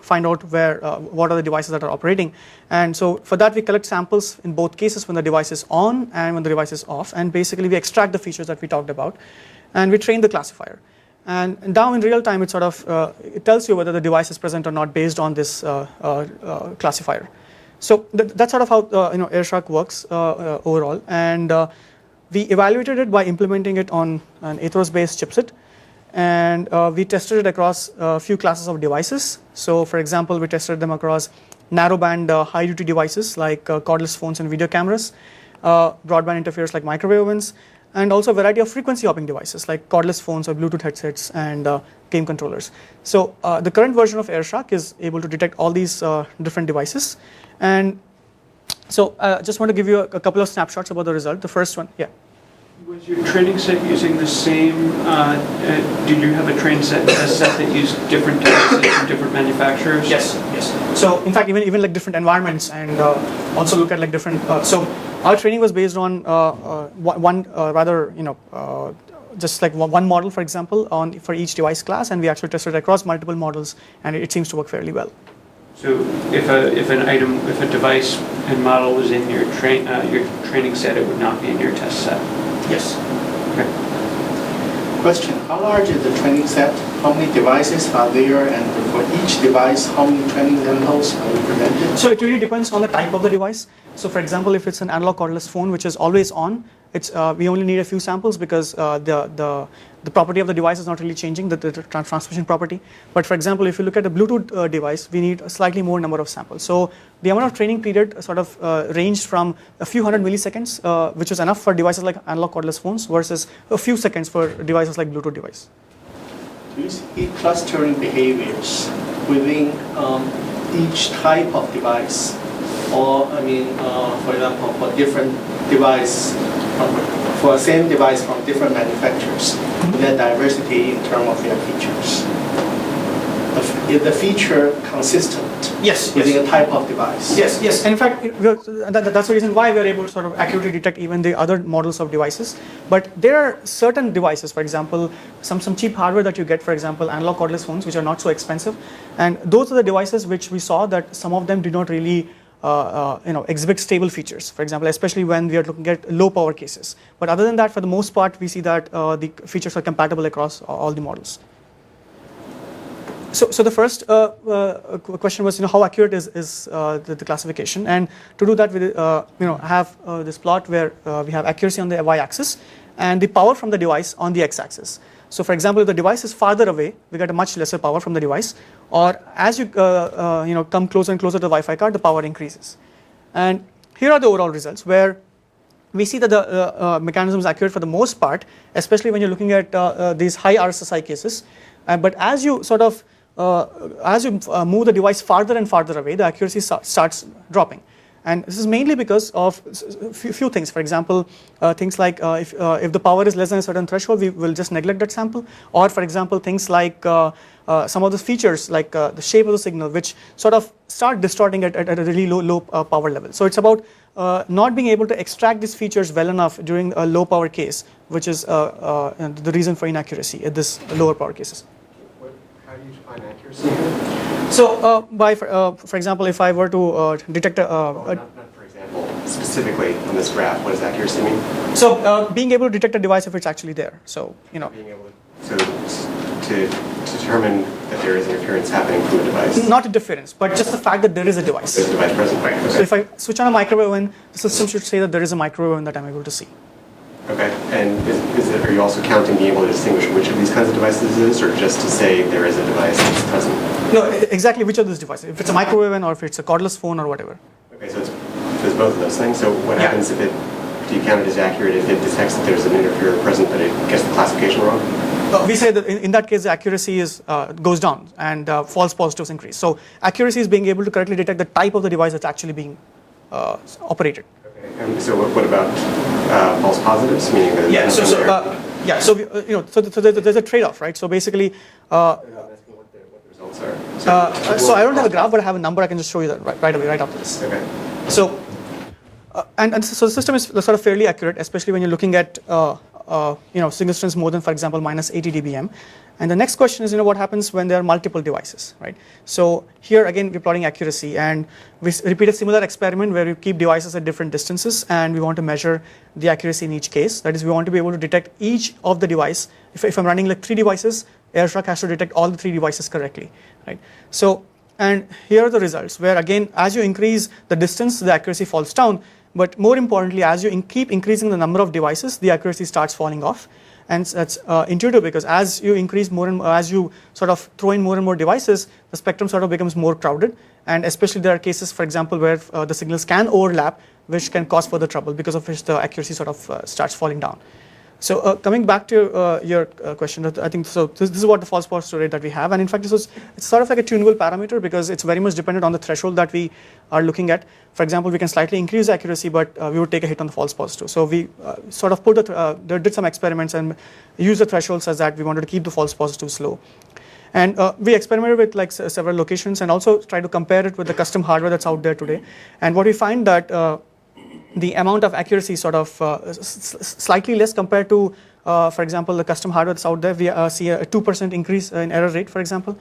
find out what are the devices that are operating. And so for that, we collect samples in both cases when the device is on and when the device is off, and basically we extract the features that we talked about. And we train the classifier. And now in real time, it sort of it tells you whether the device is present or not based on this classifier. So that's sort of how Airshark works overall. And we evaluated it by implementing it on an Ethos-based chipset. And we tested it across a few classes of devices. So for example, we tested them across narrowband high-duty devices like cordless phones and video cameras, broadband interfares like microwave ovens, and also a variety of frequency hopping devices like cordless phones or Bluetooth headsets and game controllers. So the current version of Airshark is able to detect all these different devices. And so I just want to give you a couple of snapshots about the result. The first one, yeah. Was your training set using the same, did you have a set that used different devices from different manufacturers? Yes. So in fact, even like different environments, and also look at like different, so our training was based on just like one model, for example, for each device class, and we actually tested across multiple models, and it seems to work fairly well. So if a device and model was in your training set, it would not be in your test set? Yes. Okay. Question, how large is the training set? How many devices are there? And for each device, how many training samples are you presented? So it really depends on the type of the device. So for example, if it's an analog cordless phone, which is always on, we only need a few samples because the property of the device is not really changing, the transmission property. But for example, if you look at a Bluetooth device, we need a slightly more number of samples. So the amount of training period sort of ranged from a few hundred milliseconds, which is enough for devices like analog cordless phones, versus a few seconds for devices like Bluetooth device. Do you see clustering behaviors within each type of device? Or, for example, for different device, for the same device from different manufacturers, their diversity in terms of their features. Is the feature consistent within a type of device? Yes. And in fact, that's the reason why we are able to sort of accurately detect even the other models of devices. But there are certain devices, for example, some cheap hardware that you get, for example, analog cordless phones, which are not so expensive. And those are the devices which we saw that some of them did not really exhibit stable features, for example, especially when we are looking at low power cases. But other than that, for the most part, we see that the features are compatible across all the models. So the first question was, how accurate is the classification? And to do that, we have this plot where we have accuracy on the y-axis and the power from the device on the x-axis. So for example, if the device is farther away, we get a much lesser power from the device. Or as you come closer and closer to the Wi-Fi card, the power increases. And here are the overall results, where we see that the mechanism is accurate for the most part, especially when you're looking at these high RSSI cases. But as you sort of move the device farther and farther away, the accuracy starts dropping. And this is mainly because of a few things. For example, things like if the power is less than a certain threshold, we will just neglect that sample. Or for example, things like some of the features, like the shape of the signal, which sort of start distorting at a really low power level. So it's about not being able to extract these features well enough during a low power case, which is the reason for inaccuracy at this lower power cases. How do you define accuracy here? So, for example, if I were to detect not for example, specifically on this graph, what does accuracy mean? So, being able to detect a device if it's actually there. So, being able to determine that there is interference happening from the device. Not interference, but just the fact that there is a device. There's a device present. Right. Okay. So, if I switch on a microwave oven, the system should say that there is a microwave oven that I'm able to see. Okay, and are you also counting being able to distinguish which of these kinds of devices it is, or just to say there is a device that's present? No, exactly which of those devices. If it's a microwave oven or if it's a cordless phone or whatever. Okay, so it's both of those things. So what happens if do you count it as accurate if it detects that there's an interferer present but it gets the classification wrong? We say that in that case the accuracy goes down and false positives increase. So accuracy is being able to correctly detect the type of the device that's actually being operated. And so what about false positives, meaning that so there's a trade-off, right? So basically, what the results are. So I don't have a graph, but I have a number. I can just show you that right away, right after this. Okay. So so the system is sort of fairly accurate, especially when you're looking at signal strengths more than, for example, minus 80 dBm. And the next question is, what happens when there are multiple devices, right? So here again, we're plotting accuracy, and we repeat a similar experiment where we keep devices at different distances, and we want to measure the accuracy in each case. That is, we want to be able to detect each of the device. If I'm running like 3 devices, Airshark has to detect all the 3 devices correctly, right? So, and here are the results, where again, as you increase the distance, the accuracy falls down. But more importantly, as you keep increasing the number of devices, the accuracy starts falling off. And that's intuitive, because as you increase more and more, as you sort of throw in more and more devices, the spectrum sort of becomes more crowded. And especially there are cases, for example, where the signals can overlap, which can cause further trouble, because of which the accuracy sort of starts falling down. So coming back to your question, I think so. This is what the false positive rate that we have, and in fact, it's sort of like a tunable parameter, because it's very much dependent on the threshold that we are looking at. For example, we can slightly increase accuracy, but we would take a hit on the false positive. So we sort of did some experiments and used the thresholds as that we wanted to keep the false positives low. And we experimented with like several locations, and also try to compare it with the custom hardware that's out there today. And what we find that the amount of accuracy sort of slightly less compared to, for example, the custom hardware that's out there. We see a 2% increase in error rate, for example.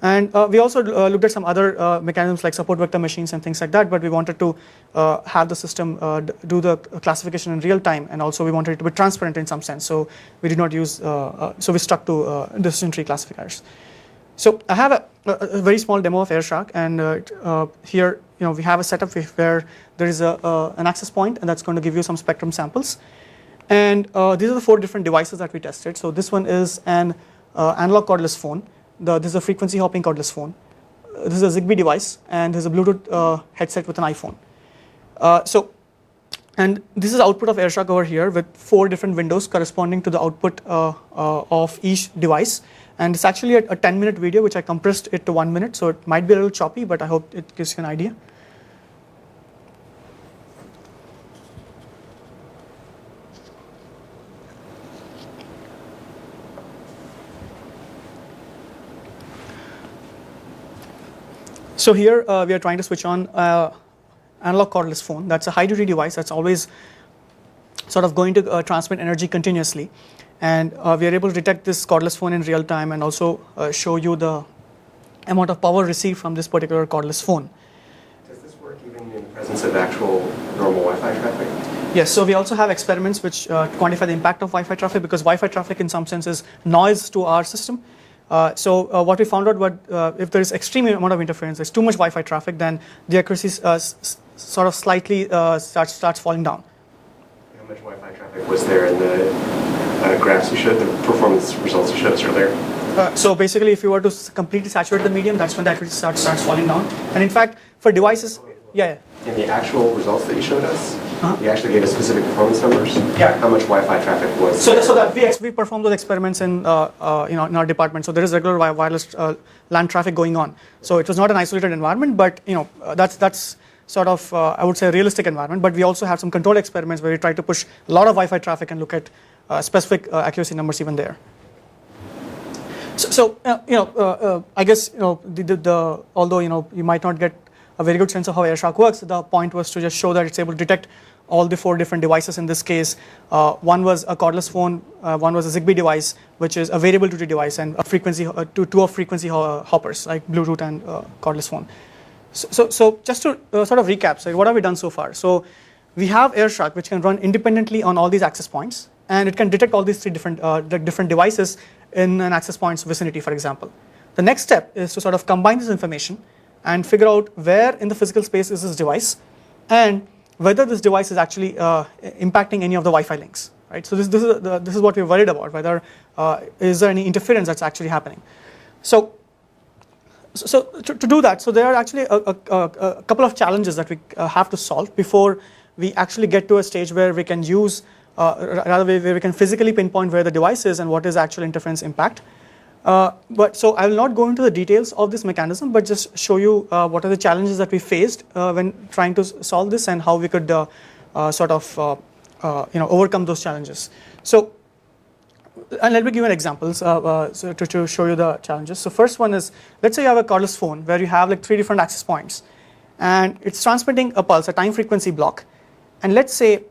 And we also looked at some other mechanisms like support vector machines and things like that, but we wanted to have the system do the classification in real time, and also we wanted it to be transparent in some sense. So we did not use, so we stuck to decision tree classifiers. So I have a very small demo of Airshark, and here we have a setup where there is an access point, and that's going to give you some spectrum samples. And these are the 4 different devices that we tested. So this one is an analog cordless phone. This is a frequency hopping cordless phone. This is a Zigbee device, and there's a Bluetooth headset with an iPhone. And this is the output of Airshark over here with 4 different windows corresponding to the output of each device. And it's actually a 10-minute video, which I compressed it to 1 minute. So it might be a little choppy, but I hope it gives you an idea. So here we are trying to switch on analog cordless phone. That's a high-duty device that's always sort of going to transmit energy continuously. And we are able to detect this cordless phone in real time, and also show you the amount of power received from this particular cordless phone. Does this work even in the presence of actual normal Wi-Fi traffic? Yes, so we also have experiments which quantify the impact of Wi-Fi traffic, because Wi-Fi traffic in some sense is noise to our system. What we found out was if there is extreme amount of interference, there's too much Wi-Fi traffic, then the accuracy sort of slightly starts falling down. How much Wi-Fi traffic was there in the graphs you showed, the performance results you showed us earlier? So basically, if you were to completely saturate the medium, that's when the accuracy starts falling down. And in fact, for devices, yeah. In the actual results that you showed us, you actually gave us specific performance numbers. Yeah. How much Wi-Fi traffic was? So that we performed those experiments in in our department. So there is regular wireless LAN traffic going on. So it was not an isolated environment, but that's sort of I would say a realistic environment. But we also have some controlled experiments where we try to push a lot of Wi-Fi traffic and look at specific accuracy numbers even there. I guess although you might not get a very good sense of how Airshark works, the point was to just show that it's able to detect all the 4 different devices in this case. One was a cordless phone, one was a Zigbee device, which is a variable duty device, and a frequency two of frequency hoppers like Bluetooth and cordless phone. So just to sort of recap, so what have we done so far? So we have Airshark, which can run independently on all these access points, and it can detect all these 3 different devices in an access point's vicinity, for example. The next step is to sort of combine this information and figure out where in the physical space is this device, and whether this device is actually impacting any of the Wi-Fi links. Right. So this is what we're worried about. Whether is there any interference that's actually happening. So to do that, so there are actually a couple of challenges that we have to solve before we actually get to a stage where we can use where we can physically pinpoint where the device is and what is actual interference impact. So I will not go into the details of this mechanism, but just show you what are the challenges that we faced when trying to solve this, and how we could overcome those challenges. So, and let me give you an example to show you the challenges. So first one is, let's say you have a cordless phone where you have like 3 different access points, and it's transmitting a pulse, a time frequency block, and let's say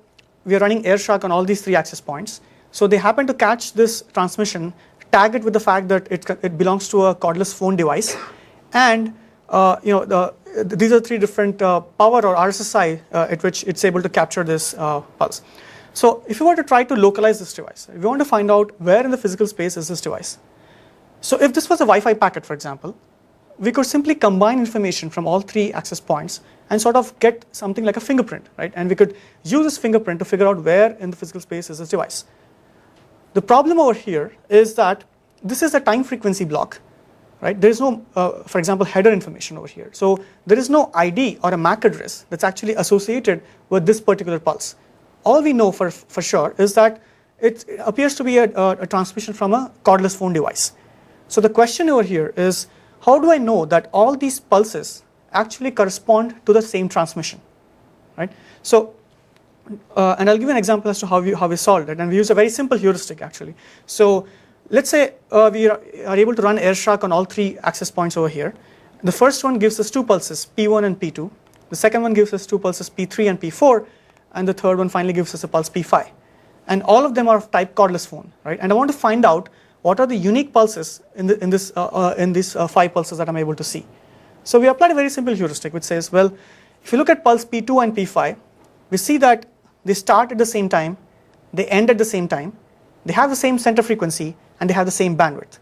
we are running Airshark on all these 3 access points. So they happen to catch this transmission, tag it with the fact that it belongs to a cordless phone device, and these are 3 different power or RSSI at which it's able to capture this pulse. So if you were to try to localize this device, we want to find out where in the physical space is this device. So if this was a Wi-Fi packet, for example, we could simply combine information from all 3 access points and sort of get something like a fingerprint, right? And we could use this fingerprint to figure out where in the physical space is this device. The problem over here is that this is a time frequency block, right? There is no, for example, header information over here. So there is no ID or a MAC address that's actually associated with this particular pulse. All we know for sure is that it appears to be a transmission from a cordless phone device. So the question over here is, how do I know that all these pulses actually correspond to the same transmission, right? So, and I'll give you an example as to how we solved it, and we use a very simple heuristic actually. So let's say we are able to run Airshark on all 3 access points over here. The first one gives us 2 pulses, P1 and P2. The second one gives us 2 pulses, P3 and P4, and the third one finally gives us a pulse P5. And all of them are of type cordless phone, right? And I want to find out what are the unique pulses in these 5 pulses that I'm able to see. So we applied a very simple heuristic which says, well, if you look at pulse P2 and P5, we see that they start at the same time, they end at the same time, they have the same center frequency, and they have the same bandwidth,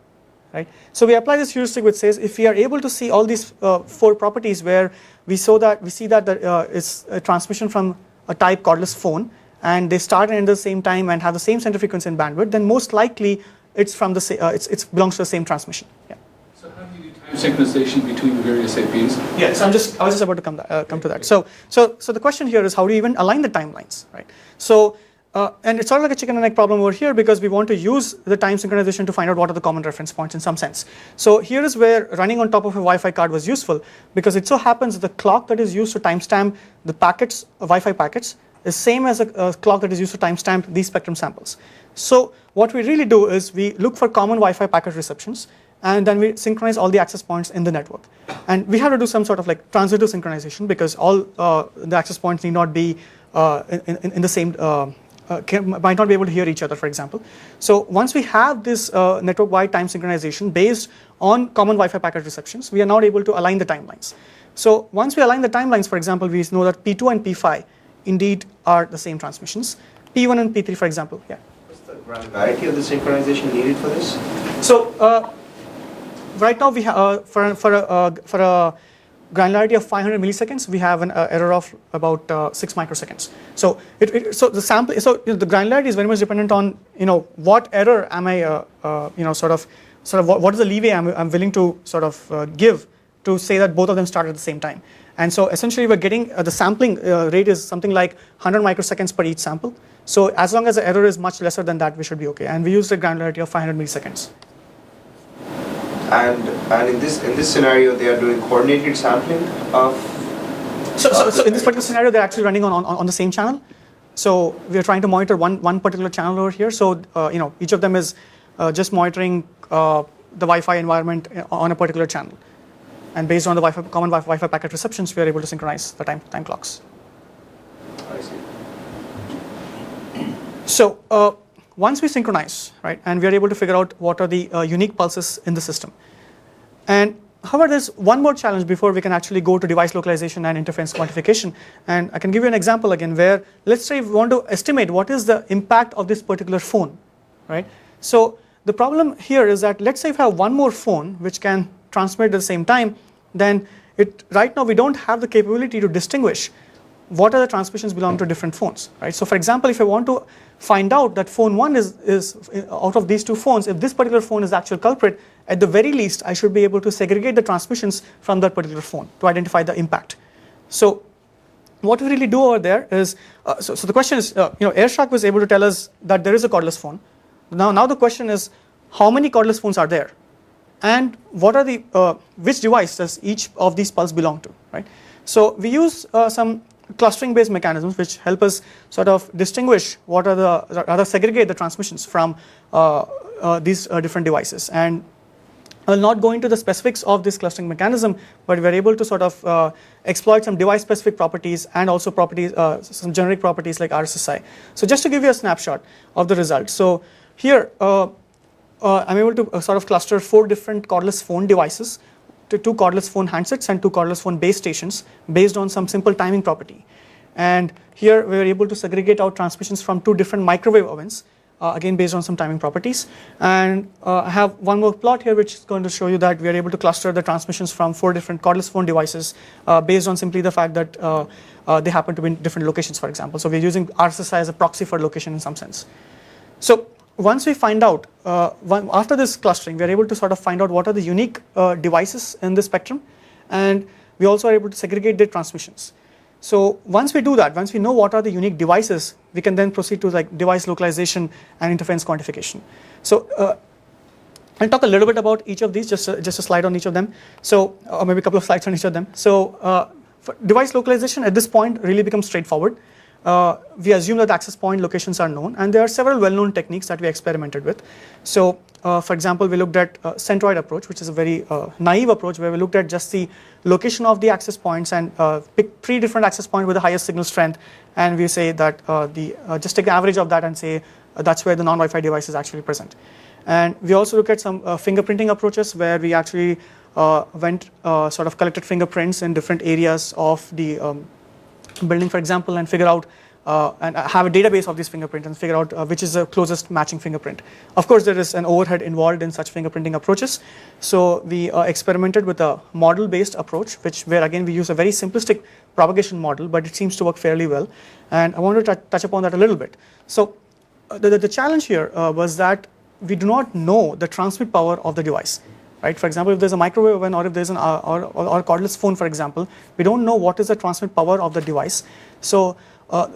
right? So we apply this heuristic which says, if we are able to see all these 4 properties where we see that it's a transmission from a type cordless phone, and they start and end at the same time and have the same center frequency and bandwidth, then most likely it's from the it belongs to the same transmission. Yeah. So how do you do time synchronization between the various APs? Yes, I was just about to come to that. So the question here is, how do you even align the timelines, right? So and it's sort of like a chicken and egg problem over here, because we want to use the time synchronization to find out what are the common reference points in some sense. So here is where running on top of a Wi-Fi card was useful, because it so happens that the clock that is used to timestamp the packets, Wi-Fi packets, is same as a clock that is used to timestamp these spectrum samples. So what we really do is we look for common Wi-Fi packet receptions, and then we synchronize all the access points in the network. And we have to do some sort of like transitive synchronization, because all the access points need not be in the same, might not be able to hear each other, for example. So once we have this network-wide time synchronization based on common Wi-Fi packet receptions, we are now able to align the timelines. So once we align the timelines, for example, we know that P2 and P5 indeed are the same transmissions. P1 and P3, for example, yeah. What's the granularity of the synchronization needed for this? So right now we have for a granularity of 500 milliseconds, we have an error of about 6 microseconds. So so the sample, so the granularity is very much dependent on what error am I sort of what is the leeway I'm willing to sort of give to say that both of them start at the same time. And so essentially we're getting the sampling rate is something like 100 microseconds per each sample. So as long as the error is much lesser than that, we should be okay. And we use the granularity of 500 milliseconds. And in this scenario, they are doing coordinated sampling of. So in this particular scenario, they're actually running on the same channel. So we are trying to monitor one particular channel over here. So each of them is just monitoring the Wi-Fi environment on a particular channel. And based on the common Wi-Fi packet receptions, we are able to synchronize the time clocks. I see. So once we synchronize, right, and we are able to figure out what are the unique pulses in the system. And however, there's one more challenge before we can actually go to device localization and interference quantification. And I can give you an example again where, let's say we want to estimate what is the impact of this particular phone, right? So the problem here is that let's say if I have one more phone which can transmit at the same time, then right now we don't have the capability to distinguish what are the transmissions belong to different phones, right? So for example, if I want to find out that phone 1 is out of these two phones, if this particular phone is the actual culprit, at the very least I should be able to segregate the transmissions from that particular phone to identify the impact. So what we really do over there is, so the question is, Airshark was able to tell us that there is a cordless phone. Now the question is, how many cordless phones are there? And what are the, which device does each of these pulses belong to, right? So we use some clustering-based mechanisms which help us sort of distinguish what are rather segregate the transmissions from these different devices. And I'll not go into the specifics of this clustering mechanism, but we're able to sort of exploit some device-specific properties and also properties, some generic properties like RSSI. So just to give you a snapshot of the results. So here, I'm able to sort of cluster 4 different cordless phone devices to 2 cordless phone handsets and 2 cordless phone base stations based on some simple timing property. And here we were able to segregate out transmissions from 2 different microwave ovens, again based on some timing properties. And I have one more plot here which is going to show you that we are able to cluster the transmissions from 4 different cordless phone devices based on simply the fact that they happen to be in different locations, for example. So we're using RSSI as a proxy for location in some sense. So once we find out, after this clustering, we are able to sort of find out what are the unique devices in the spectrum, and we also are able to segregate their transmissions. So once we do that, once we know what are the unique devices, we can then proceed to like device localization and interference quantification. So I'll talk a little bit about each of these, just a slide on each of them. So or maybe a couple of slides on each of them. So for device localization at this point really becomes straightforward. We assume that the access point locations are known, and there are several well-known techniques that we experimented with. So, for example, we looked at centroid approach, which is a very naive approach where we looked at just the location of the access points and pick 3 different access points with the highest signal strength, and we say that just take the average of that and say that's where the non-Wi-Fi device is actually present. And we also look at some fingerprinting approaches where we actually went sort of collected fingerprints in different areas of the building, for example, and figure out and have a database of these fingerprints and figure out which is the closest matching fingerprint. Of course, there is an overhead involved in such fingerprinting approaches. So we experimented with a model-based approach, where again we use a very simplistic propagation model, but it seems to work fairly well. And I wanted to touch upon that a little bit. So the challenge here was that we do not know the transmit power of the device. Right? For example, if there's a microwave oven or if there's an or a cordless phone, for example, we don't know what is the transmit power of the device. So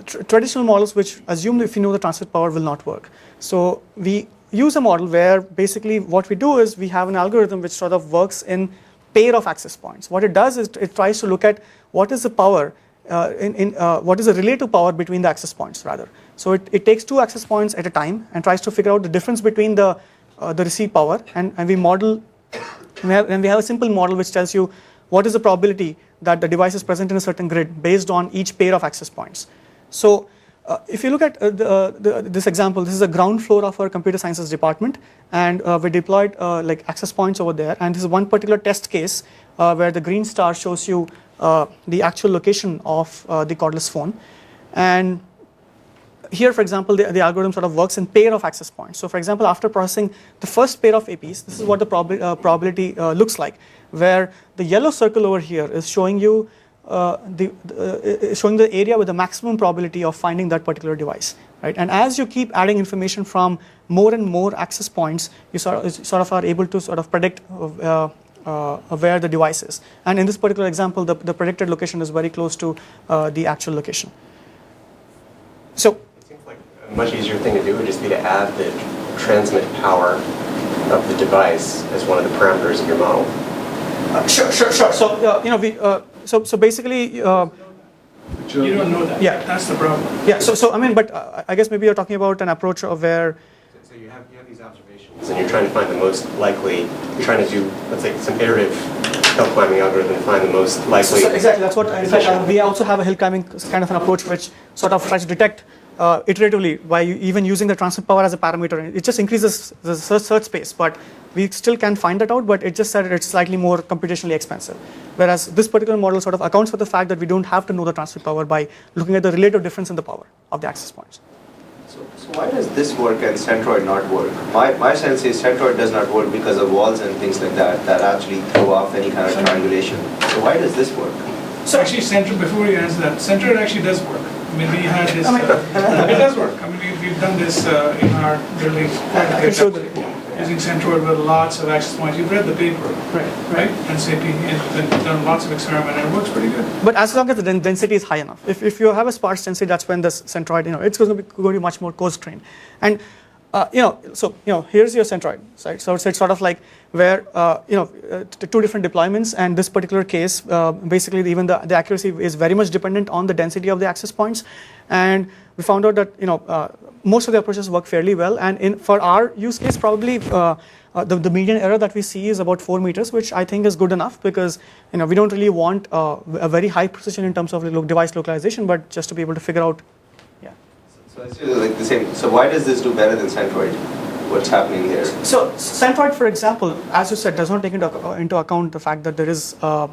traditional models which assume if you know the transmit power will not work. So we use a model where basically what we do is we have an algorithm which sort of works in pair of access points. What it does is it tries to look at what is the power what is the relative power between the access points rather. So it takes 2 access points at a time and tries to figure out the difference between the receive power, and we model. We have a simple model which tells you what is the probability that the device is present in a certain grid based on each pair of access points. So if you look at this example, this is the ground floor of our computer sciences department, and we deployed like access points over there, and this is one particular test case where the green star shows you the actual location of the cordless phone. And here, for example, the algorithm sort of works in pair of access points. So for example, after processing the first pair of APs, this is what the probability looks like, where the yellow circle over here is showing you showing the area with the maximum probability of finding that particular device, right? And as you keep adding information from more and more access points, you sort of are able to sort of predict where the device is. And in this particular example, the predicted location is very close to the actual location. So it seems like a much easier thing to do would just be to add the transmit power of the device as one of the parameters of your model. Sure. So so basically. You don't know that. Yeah, that's the problem. Yeah. So I mean, but I guess maybe you're talking about an approach of where. So you have these observations, and you're trying to find the most likely. You're trying to do, let's say, some iterative hill climbing algorithm to find the most likely. So exactly. That's what. In fact, we also have a hill climbing kind of an approach which sort of tries to detect iteratively by even using the transmit power as a parameter. It just increases the search space, but we still can find that out. But it just said it's slightly more computationally expensive. Whereas this particular model sort of accounts for the fact that we don't have to know the transmit power by looking at the relative difference in the power of the access points. So why does this work and Centroid not work? My sense is Centroid does not work because of walls and things like that actually throw off any kind of triangulation. So why does this work? So actually, Centroid, before you answer that, Centroid actually does work. I mean, we had this, it does work. I mean, we've done this in our building quite a bit. Using Centroid with lots of access points. You've read the paper, right? And SAP, and done lots of experiments, and it works pretty good. But as long as the density is high enough, if you have a sparse density, that's when the Centroid, it's going to be much more coarse-grained. And here's your Centroid, right? So it's sort of like where two different deployments, and this particular case, basically even the accuracy is very much dependent on the density of the access points, and we found out that most of the approaches work fairly well, and for our use case, probably the median error that we see is about 4 meters, which I think is good enough because we don't really want a very high precision in terms of device localization, but just to be able to figure out. So it's like the same. So why does this do better than Centroid? What's happening here? So Centroid, for example, as you said, does not take into account the fact that there is a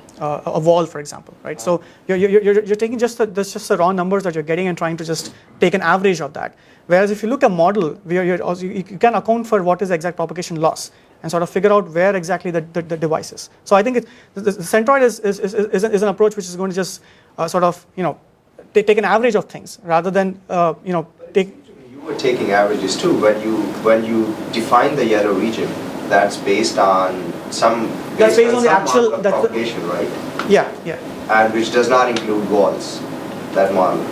wall, for example, right? So you're taking just the raw numbers that you're getting and trying to just take an average of that. Whereas if you look at a model, where you can account for what is the exact propagation loss and sort of figure out where exactly the device is. So I think the Centroid is an approach which is going to just sort of take an average of things rather than take. You were taking averages too. When you define the yellow region, that's based on some. That's based on the actual propagation, right? Yeah. And which does not include walls. That model.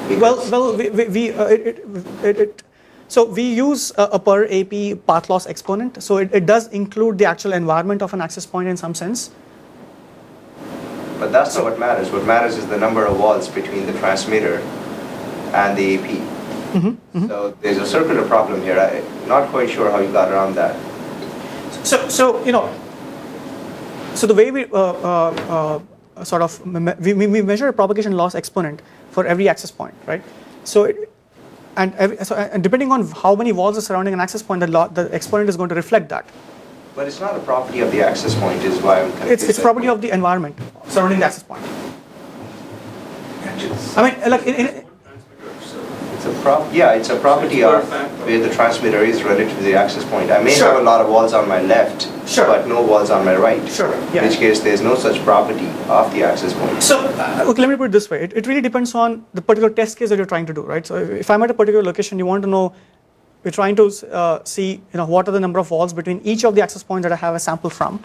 So we use a per AP path loss exponent. So it does include the actual environment of an access point in some sense. But that's not what matters. What matters is the number of walls between the transmitter and the AP. Mm-hmm. So there's a circular problem here. I'm not quite sure how you got around that. So the way we we measure a propagation loss exponent for every access point, right? So and depending on how many walls are surrounding an access point, the exponent is going to reflect that. But it's not a property of the access point, is why I'm confused. It's property of the environment surrounding the access point. I mean, like it's a property of where the transmitter is relative to the access point. I may have a lot of walls on my left, but no walls on my right. In which case, there's no such property of the access point. So, let me put it this way. It really depends on the particular test case that you're trying to do, right? So, if I'm at a particular location, you want to know. We're trying to see, what are the number of walls between each of the access points that I have a sample from,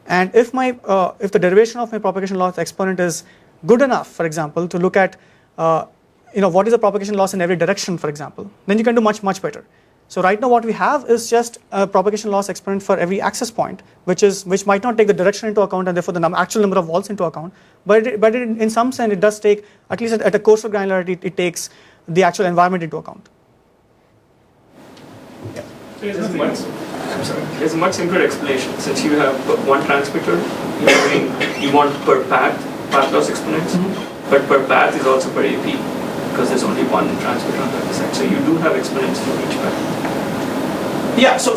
and if the derivation of my propagation loss exponent is good enough, for example, to look at, what is the propagation loss in every direction, for example, then you can do much better. So right now, what we have is just a propagation loss exponent for every access point, which might not take the direction into account and therefore the actual number of walls into account, but in some sense it does take, at least at a coarser granularity, it takes the actual environment into account. There's a much simpler explanation. Since you have one transmitter, you want per path loss exponents, but per path is also per AP because there's only one transmitter on the other side. So you do have exponents for each path. Yeah. So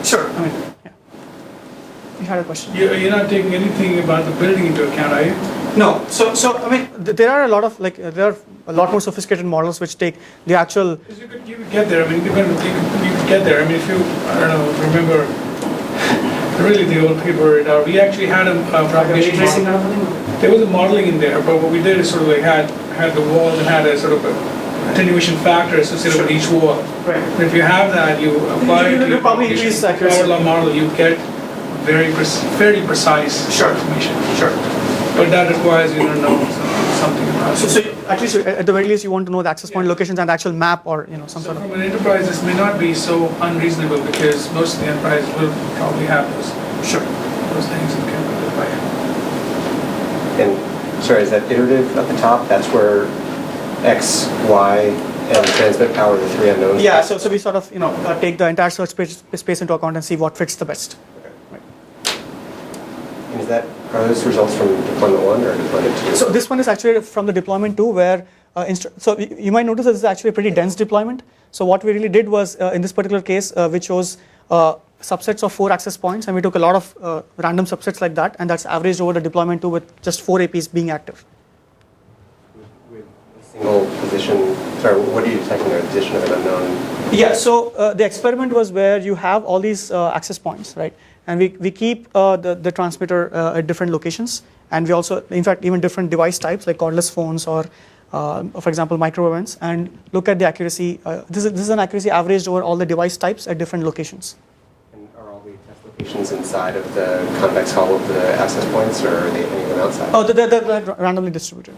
sure. I mean, yeah. You had a question. You're not taking anything about the building into account, are you? No. So I mean, there are a lot of there are a lot more sophisticated models which take the actual. You could get there. I mean, you could get there. I mean, if you, I don't know, remember really the old paper, we actually had a propagation model. There was a modeling in there, but what we did is sort of like had the walls and had a sort of a attenuation factor associated with each wall. Right. And if you have that, you apply it to your probably increase accuracy. power law model, you get fairly precise information. Sure. But that requires you to know something about it. So at least at the very least, you want to know the access point locations and the actual map, or some So sort of. from an enterprise, this may not be so unreasonable because most of the enterprises will probably have those those things and can identify it. And sorry, is that iterative at the top? That's where X, Y, and transmit power, the three unknowns? Yeah, so we sort of take the entire search space into account and see what fits the best. And are those results from deployment 1 or deployment 2? So this one is actually from the deployment 2 where, so you might notice that this is actually a pretty dense deployment. So what we really did was, in this particular case, we chose subsets of 4 access points, and we took a lot of random subsets like that, and that's averaged over the deployment 2 with just 4 APs being active. With a single position, sorry, what are you detecting there, position of an unknown? Yeah, so the experiment was where you have all these access points, right? And we keep the transmitter at different locations, and we also, in fact, even different device types like cordless phones or, for example, microwave ovens, and look at the accuracy. This is an accuracy averaged over all the device types at different locations. And are all the test locations inside of the convex hull of the access points, or are they any of them outside? Oh, they're randomly distributed.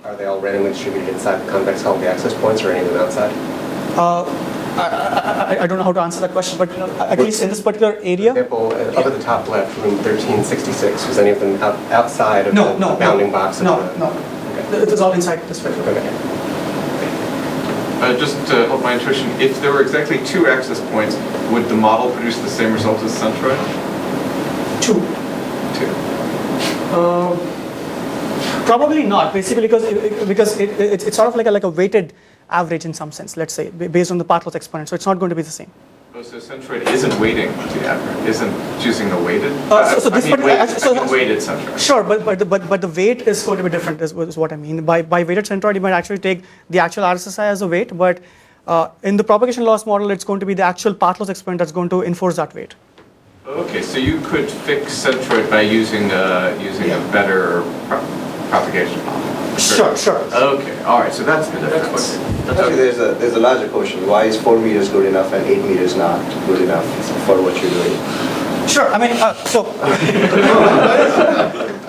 Are they all randomly distributed inside the convex hull of the access points, or any of them outside? I don't know how to answer that question, but at least in this particular area. For example, up at the top left, room 1366, was any of them outside of the bounding box? No. Okay. It was all inside this particular area. Just to help my intuition, if there were exactly 2 access points, would the model produce the same result as Centroid? 2. Probably not, basically because it's sort of like a weighted average in some sense, let's say, based on the path loss exponent. So it's not going to be the same. Oh, so Centroid isn't weighting the average, isn't choosing the weighted? Weighted Centroid. Sure, but the weight is going to be different, is what I mean. By weighted Centroid, you might actually take the actual RSSI as a weight, but in the propagation loss model, it's going to be the actual path loss exponent that's going to enforce that weight. Okay, so you could fix Centroid by using a better propagation model. Sure. Okay, all right. So that's the difference. Actually, there's a larger question. Why is 4 meters good enough and 8 meters not good enough for what you're doing? Sure. I mean, so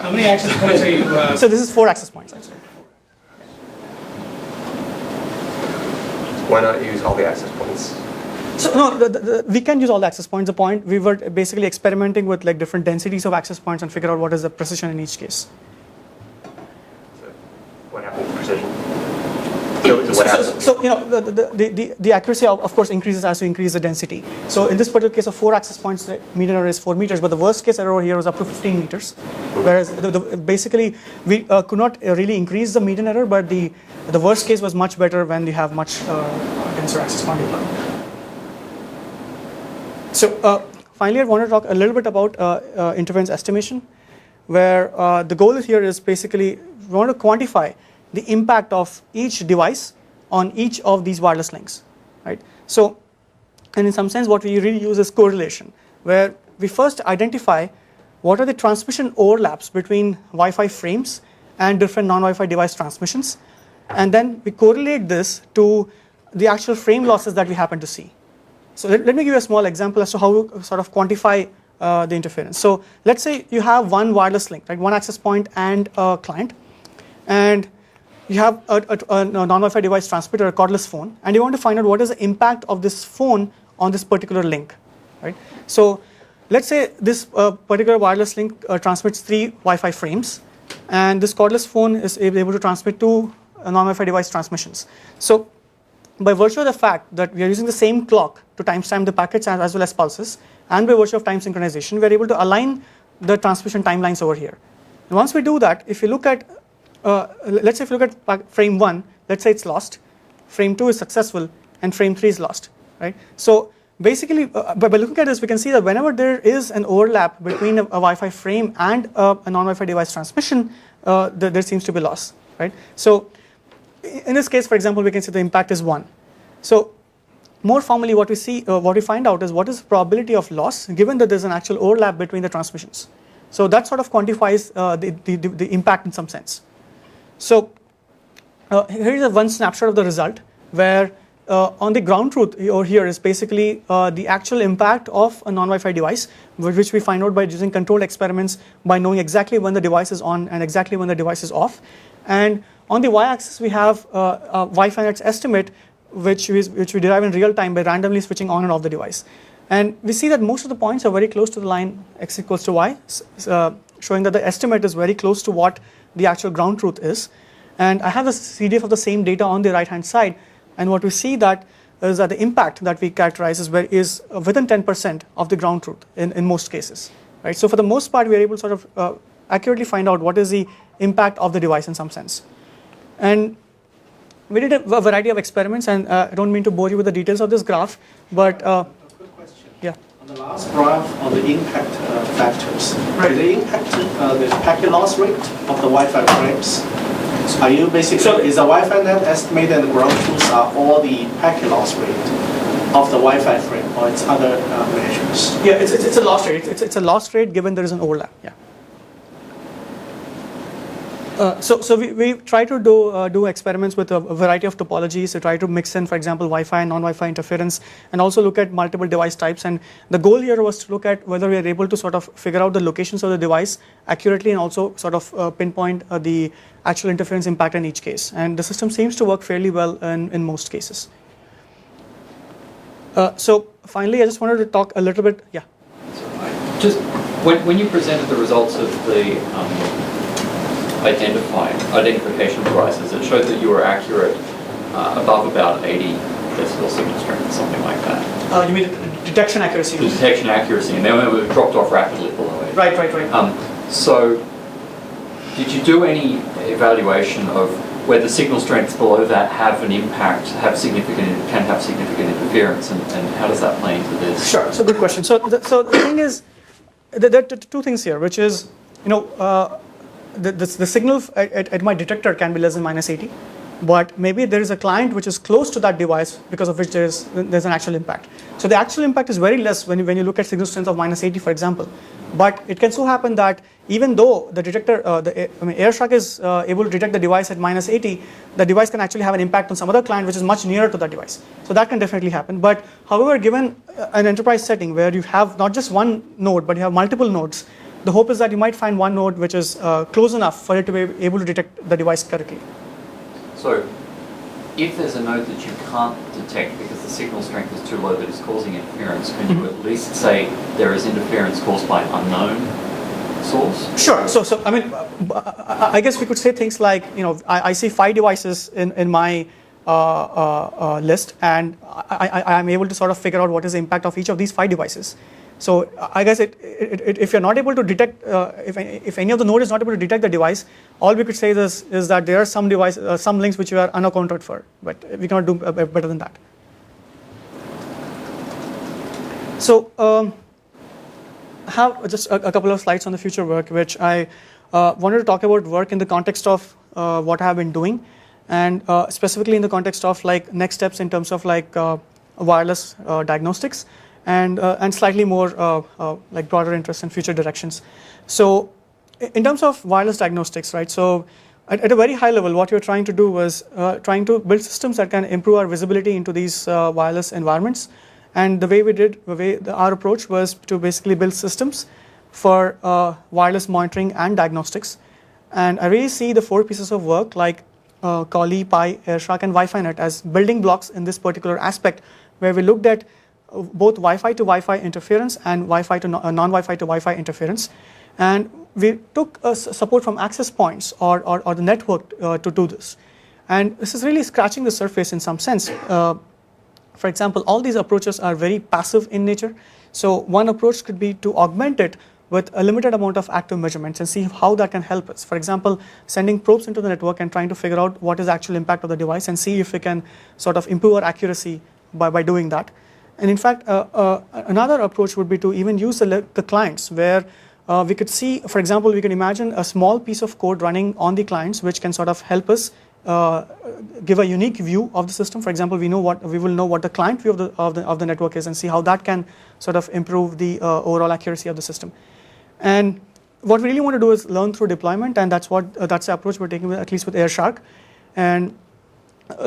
how many access points are you? So this is 4 access points actually. Why not use all the access points? So no, we can use all the access points. The point, we were basically experimenting with like different densities of access points and figure out what is the precision in each case. What happened to precision? So the accuracy of course increases as you increase the density. So in this particular case of 4 access points, the mean error is 4 meters, but the worst case error here was up to 15 meters. Whereas basically we could not really increase the median error, but the worst case was much better when you have much denser access point deployment. So finally, I want to talk a little bit about interference estimation, where the goal here is basically we want to quantify the impact of each device on each of these wireless links, right? So, and in some sense, what we really use is correlation, where we first identify what are the transmission overlaps between Wi-Fi frames and different non-Wi-Fi device transmissions, and then we correlate this to the actual frame losses that we happen to see. So let me give you a small example as to how we sort of quantify the interference. So let's say you have one wireless link, right, one access point and a client, and you have a non-Wi-Fi device transmitter, a cordless phone, and you want to find out what is the impact of this phone on this particular link, right? So let's say this particular wireless link transmits 3 Wi-Fi frames, and this cordless phone is able to transmit 2 non-Wi-Fi device transmissions. So by virtue of the fact that we are using the same clock to timestamp the packets as well as pulses, and by virtue of time synchronization, we are able to align the transmission timelines over here. And once we do that, if you look at let's say if you look at frame 1, let's say it's lost, frame 2 is successful, and frame 3 is lost, right? So basically, by looking at this, we can see that whenever there is an overlap between a Wi-Fi frame and a non-Wi-Fi device transmission, there seems to be loss, right? So in this case, for example, we can say the impact is 1. So more formally, what we find out is what is the probability of loss given that there's an actual overlap between the transmissions. So that sort of quantifies the impact in some sense. So here is one snapshot of the result where on the ground truth over here is basically the actual impact of a non-Wi-Fi device, which we find out by using controlled experiments by knowing exactly when the device is on and exactly when the device is off. And on the y-axis we have WiFiNet's estimate, which we derive in real time by randomly switching on and off the device. And we see that most of the points are very close to the line x equals to y, showing that the estimate is very close to what the actual ground truth is. And I have a CDF of the same data on the right hand side, and what we see that is that the impact that we characterize is within 10% of the ground truth in most cases, right? So for the most part, we are able to sort of accurately find out what is the impact of the device in some sense. And we did a variety of experiments, and I don't mean to bore you with the details of this graph, but a quick question. Yeah. On the last graph on the impact factors, right. Do they impact the packet loss rate of the Wi-Fi frames? Are you basically, is the WiFiNet estimate and the ground truths are all the packet loss rate of the Wi-Fi frame, or it's other measures? Yeah, it's a loss rate. It's a loss rate given there is an overlap. Yeah. So we try to do experiments with a variety of topologies. We try to mix in, for example, Wi-Fi and non-Wi-Fi interference, and also look at multiple device types. And the goal here was to look at whether we are able to sort of figure out the locations of the device accurately, and also sort of pinpoint the actual interference impact in each case. And the system seems to work fairly well in most cases. So finally, I just wanted to talk a little bit. Yeah. Just when you presented the results of the identification devices, it showed that you were accurate above about 80 decibel signal strength, something like that. You mean detection accuracy? The detection accuracy, and then it dropped off rapidly below it. Right. So, did you do any evaluation of whether signal strengths below that have an impact, can have significant interference, and how does that play into this? Sure. So good question. So the thing is, there are two things here, which is, the signal at my detector can be less than -80, but maybe there is a client which is close to that device because of which there's an actual impact. So the actual impact is very less when you look at signal strength of -80, for example. But it can so happen that even though the detector, Airshark is able to detect the device at -80, the device can actually have an impact on some other client which is much nearer to that device. So that can definitely happen. But however, given an enterprise setting where you have not just one node, but you have multiple nodes, the hope is that you might find one node which is close enough for it to be able to detect the device correctly. So, if there's a node that you can't detect because the signal strength is too low that is causing interference, can you at least say there is interference caused by an unknown source? Sure. So I mean, I guess we could say things like, I see 5 devices in my list, and I'm able to sort of figure out what is the impact of each of these 5 devices. So I guess if you're not able to detect, if any of the node is not able to detect the device, all we could say is that there are some links which you are unaccounted for, but we cannot do better than that. So I have just a couple of slides on the future work, which I wanted to talk about work in the context of what I have been doing, and specifically in the context of like next steps in terms of like wireless diagnostics. And slightly more like broader interest in future directions. So in terms of wireless diagnostics, right? So at a very high level, what we're trying to do was trying to build systems that can improve our visibility into these wireless environments. And the way our approach was to basically build systems for wireless monitoring and diagnostics. And I really see the 4 pieces of work like Collie, Pi, Airshark, and WiFiNet as building blocks in this particular aspect, where we looked at both Wi-Fi to Wi-Fi interference and Wi-Fi to non-Wi-Fi to Wi-Fi interference, and we took support from access points or the network to do this. And this is really scratching the surface in some sense. For example, all these approaches are very passive in nature. So one approach could be to augment it with a limited amount of active measurements and see how that can help us. For example, sending probes into the network and trying to figure out what is the actual impact of the device and see if we can sort of improve our accuracy by doing that. And in fact, another approach would be to even use the clients where we could see, for example, we can imagine a small piece of code running on the clients, which can sort of help us give a unique view of the system. For example, we will know what the client view of the network is, and see how that can sort of improve the overall accuracy of the system. And what we really want to do is learn through deployment, and that's the approach we're taking, at least with Airshark. And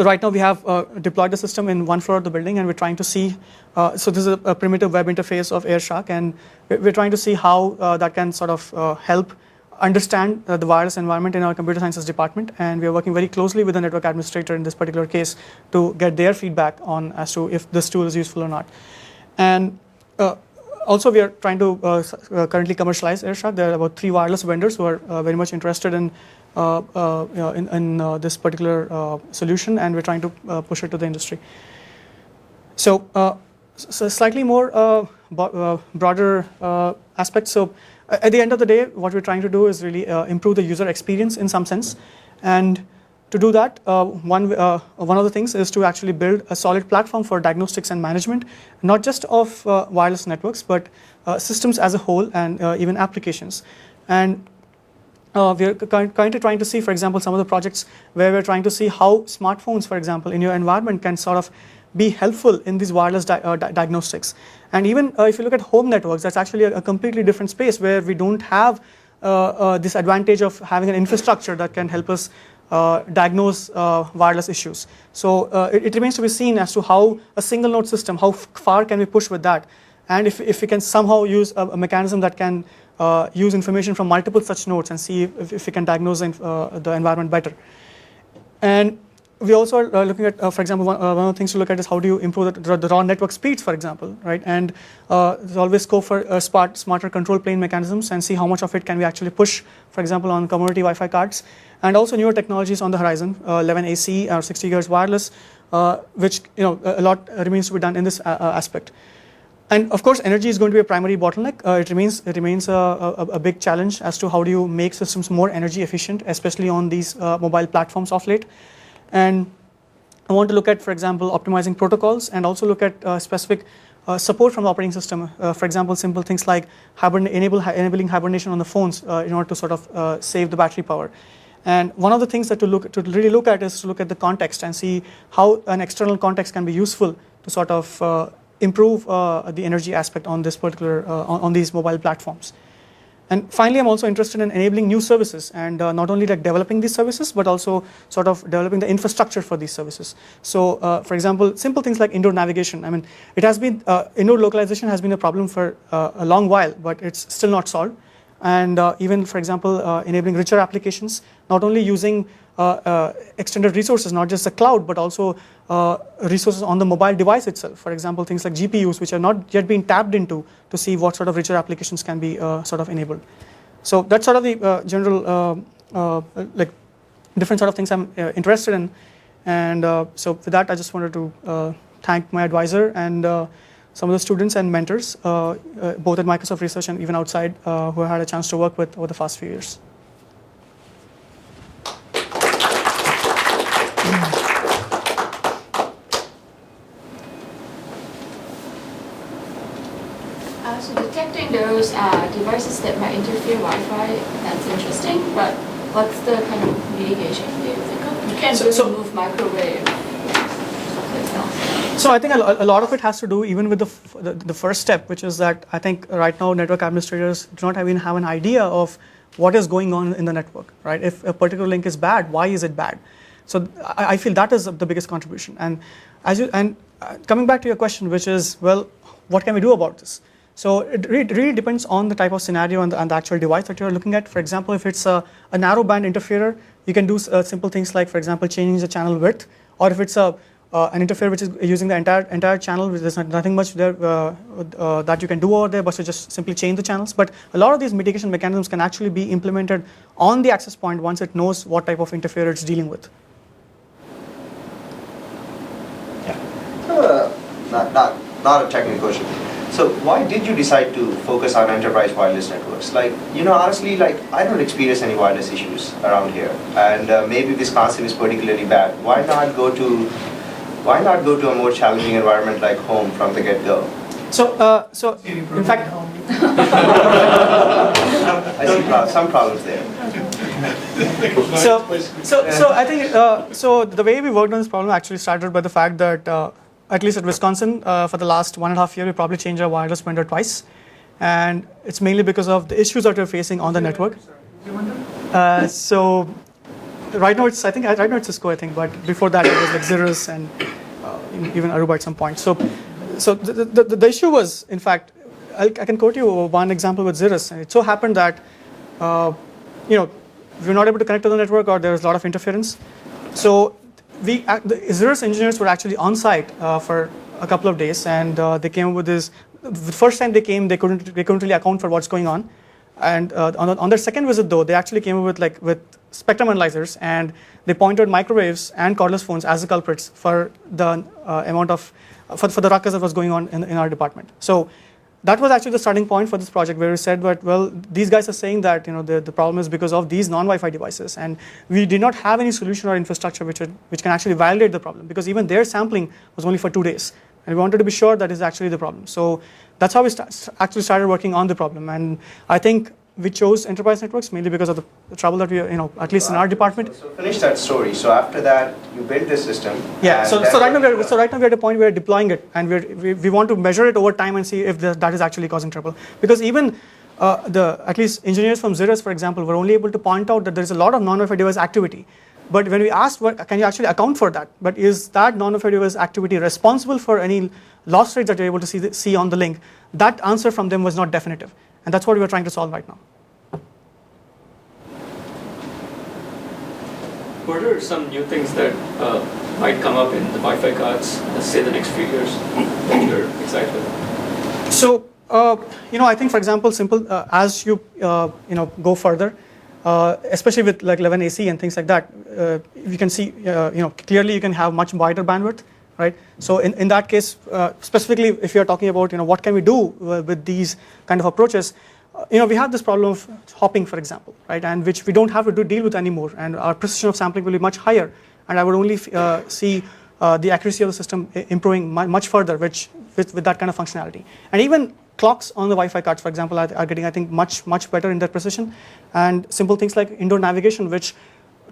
right now we have deployed the system in one floor of the building, and we're trying to see, so this is a primitive web interface of Airshark, and we're trying to see how that can sort of help understand the wireless environment in our computer sciences department. And we are working very closely with the network administrator in this particular case to get their feedback on as to if this tool is useful or not. And also, we are trying to currently commercialize Airshark. There are about 3 wireless vendors who are very much interested in this particular solution, and we're trying to push it to the industry. So slightly more broader aspects. So at the end of the day, what we're trying to do is really improve the user experience in some sense. And to do that, one of the things is to actually build a solid platform for diagnostics and management, not just of wireless networks, but systems as a whole, and even applications. And we're kind of trying to see, for example, some of the projects where we're trying to see how smartphones, for example, in your environment can sort of be helpful in these wireless diagnostics. And even if you look at home networks, that's actually a completely different space where we don't have this advantage of having an infrastructure that can help us diagnose wireless issues. So it remains to be seen as to how a single node system, how far can we push with that, and if we can somehow use a mechanism that can use information from multiple such nodes and see if we can diagnose the environment better. And we also are looking at, for example, one of the things to look at is how do you improve the raw network speeds, for example, right? And there's always scope for smarter control plane mechanisms, and see how much of it can we actually push, for example, on community Wi-Fi cards. And also newer technologies on the horizon, 11AC or 60 GHz wireless, which a lot remains to be done in this aspect. And of course, energy is going to be a primary bottleneck. It remains a big challenge as to how do you make systems more energy efficient, especially on these mobile platforms of late. And I want to look at, for example, optimizing protocols, and also look at specific support from the operating system. For example, simple things like enabling hibernation on the phones in order to sort of save the battery power. And one of the things that to really look at is to look at the context and see how an external context can be useful to sort of improve the energy aspect on this particular on these mobile platforms. And finally, I'm also interested in enabling new services, and not only like developing these services, but also sort of developing the infrastructure for these services. So, for example, simple things like indoor navigation. I mean, it has been indoor localization has been a problem for a long while, but it's still not solved. And even, for example, enabling richer applications, not only using extended resources, not just the cloud, but also resources on the mobile device itself. For example, things like GPUs, which are not yet being tapped into to see what sort of richer applications can be sort of enabled. So that's sort of the general, like different sort of things I'm interested in. And so with that, I just wanted to thank my advisor and some of the students and mentors, both at Microsoft Research and even outside, who I had a chance to work with over the past few years. So detecting those devices that might interfere Wi-Fi, that's interesting, but what's the kind of mitigation do you think of? You can't really move microwave. So I think a lot of it has to do even with the first step, which is that I think right now network administrators do not even have an idea of what is going on in the network, right? If a particular link is bad, why is it bad? So I feel that is the biggest contribution. And coming back to your question, which is, well, what can we do about this? So it really depends on the type of scenario and the actual device that you're looking at. For example, if it's a narrow band interferer, you can do simple things like, for example, changing the channel width, or if it's an interferer which is using the entire channel, there's nothing much there that you can do over there, but to just simply change the channels. But a lot of these mitigation mechanisms can actually be implemented on the access point once it knows what type of interferer it's dealing with. Yeah. Not a technical question. So why did you decide to focus on enterprise wireless networks? Like, honestly, like I don't experience any wireless issues around here, and maybe Wisconsin is particularly bad. Why not go to a more challenging environment like home from the get-go? So in fact, I see some problems there. So I think so the way we worked on this problem actually started by the fact that at least at Wisconsin for the last 1.5 years we probably changed our wireless vendor twice, and it's mainly because of the issues that we're facing on the network. So right now it's Cisco, I think, but before that it was like Cirrus and even Aruba at some point. So the issue was, in fact, I can quote you one example with Cirrus. It so happened that we were not able to connect to the network, or there was a lot of interference. So the Cirrus engineers were actually on site for a couple of days, and they came up with this. The first time they came, they couldn't really account for what's going on. And on their second visit, though, they actually came up with spectrum analyzers, and they pointed microwaves and cordless phones as the culprits for the for the ruckus that was going on in our department. So that was actually the starting point for this project, where we said that, well, these guys are saying that the problem is because of these non-Wi-Fi devices, and we did not have any solution or infrastructure which can actually validate the problem, because even their sampling was only for 2 days, and we wanted to be sure that is actually the problem. So that's how we actually started working on the problem, and I think we chose enterprise networks mainly because of the trouble that we, at least in our department. So finish that story. So after that, you build this system. Yeah. So right now we're at a point where we're deploying it, and we want to measure it over time and see if that is actually causing trouble. Because even at least engineers from Cirrus, for example, were only able to point out that there is a lot of non-Wi-Fi device activity. But when we asked, can you actually account for that? But is that non-Wi-Fi device activity responsible for any loss rates that you're able to see on the link? That answer from them was not definitive. And that's what we are trying to solve right now. What are some new things that might come up in the Wi-Fi cards, let's say the next few years, that you're excited about? So, I think, for example, as you go further, especially with like 11 AC and things like that, you can see, clearly you can have much wider bandwidth, right? So in that case, specifically if you're talking about, what can we do with these kind of approaches, we have this problem of hopping, for example, right? And which we don't have to deal with anymore, and our precision of sampling will be much higher, and I would only see the accuracy of the system improving much further, with that kind of functionality. And even clocks on the Wi-Fi cards, for example, are getting, I think, much better in their precision. And simple things like indoor navigation, which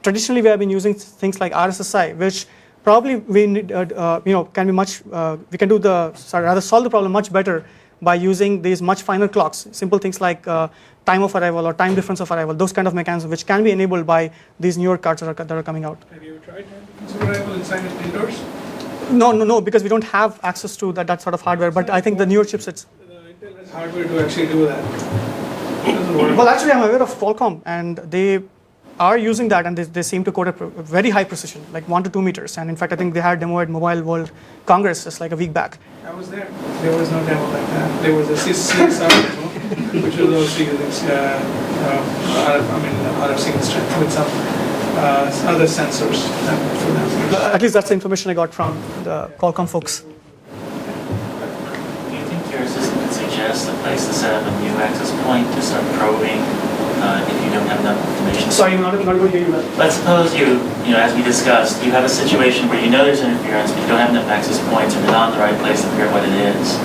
traditionally we have been using things like RSSI, which probably we need, can be much. We can solve the problem much better by using these much finer clocks. Simple things like time of arrival or time difference of arrival, those kind of mechanisms, which can be enabled by these newer cards that are coming out. Have you tried time difference of arrival inside it indoors? No, because we don't have access to that sort of hardware. But I think the newer chipsets. The Intel has hardware to actually do that. It doesn't work. Well, actually, I'm aware of Qualcomm, and they are using that, and they seem to code at very high precision, like 1 to 2 meters. And in fact, I think they had a demo at Mobile World Congress just like a week back. I was there. There was no demo like that. There was a CSR demo, which was also using RF signal strength with some other sensors. At least that's the information I got from the Qualcomm folks. Do you think your system could suggest a place to set up a new access point to start probing if you don't have enough information? Sorry, I'm not going to hear you well. Let's suppose as we discussed, you have a situation where you know there's interference, but you don't have enough access points, and you're not in the right place to figure out what it is.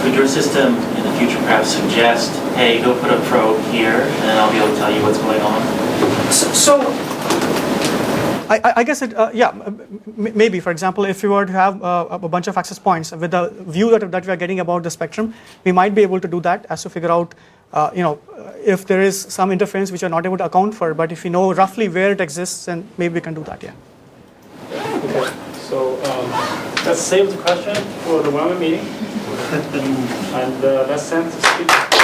Could your system in the future perhaps suggest, hey, go put a probe here, and then I'll be able to tell you what's going on? So I guess maybe, for example, if we were to have a bunch of access points with the view that we are getting about the spectrum, we might be able to do that as to figure out, if there is some interference which we are not able to account for, but if we know roughly where it exists, then maybe we can do that, yeah. Okay, so let's save the question for the one-on-one meeting, and let's send the speaker.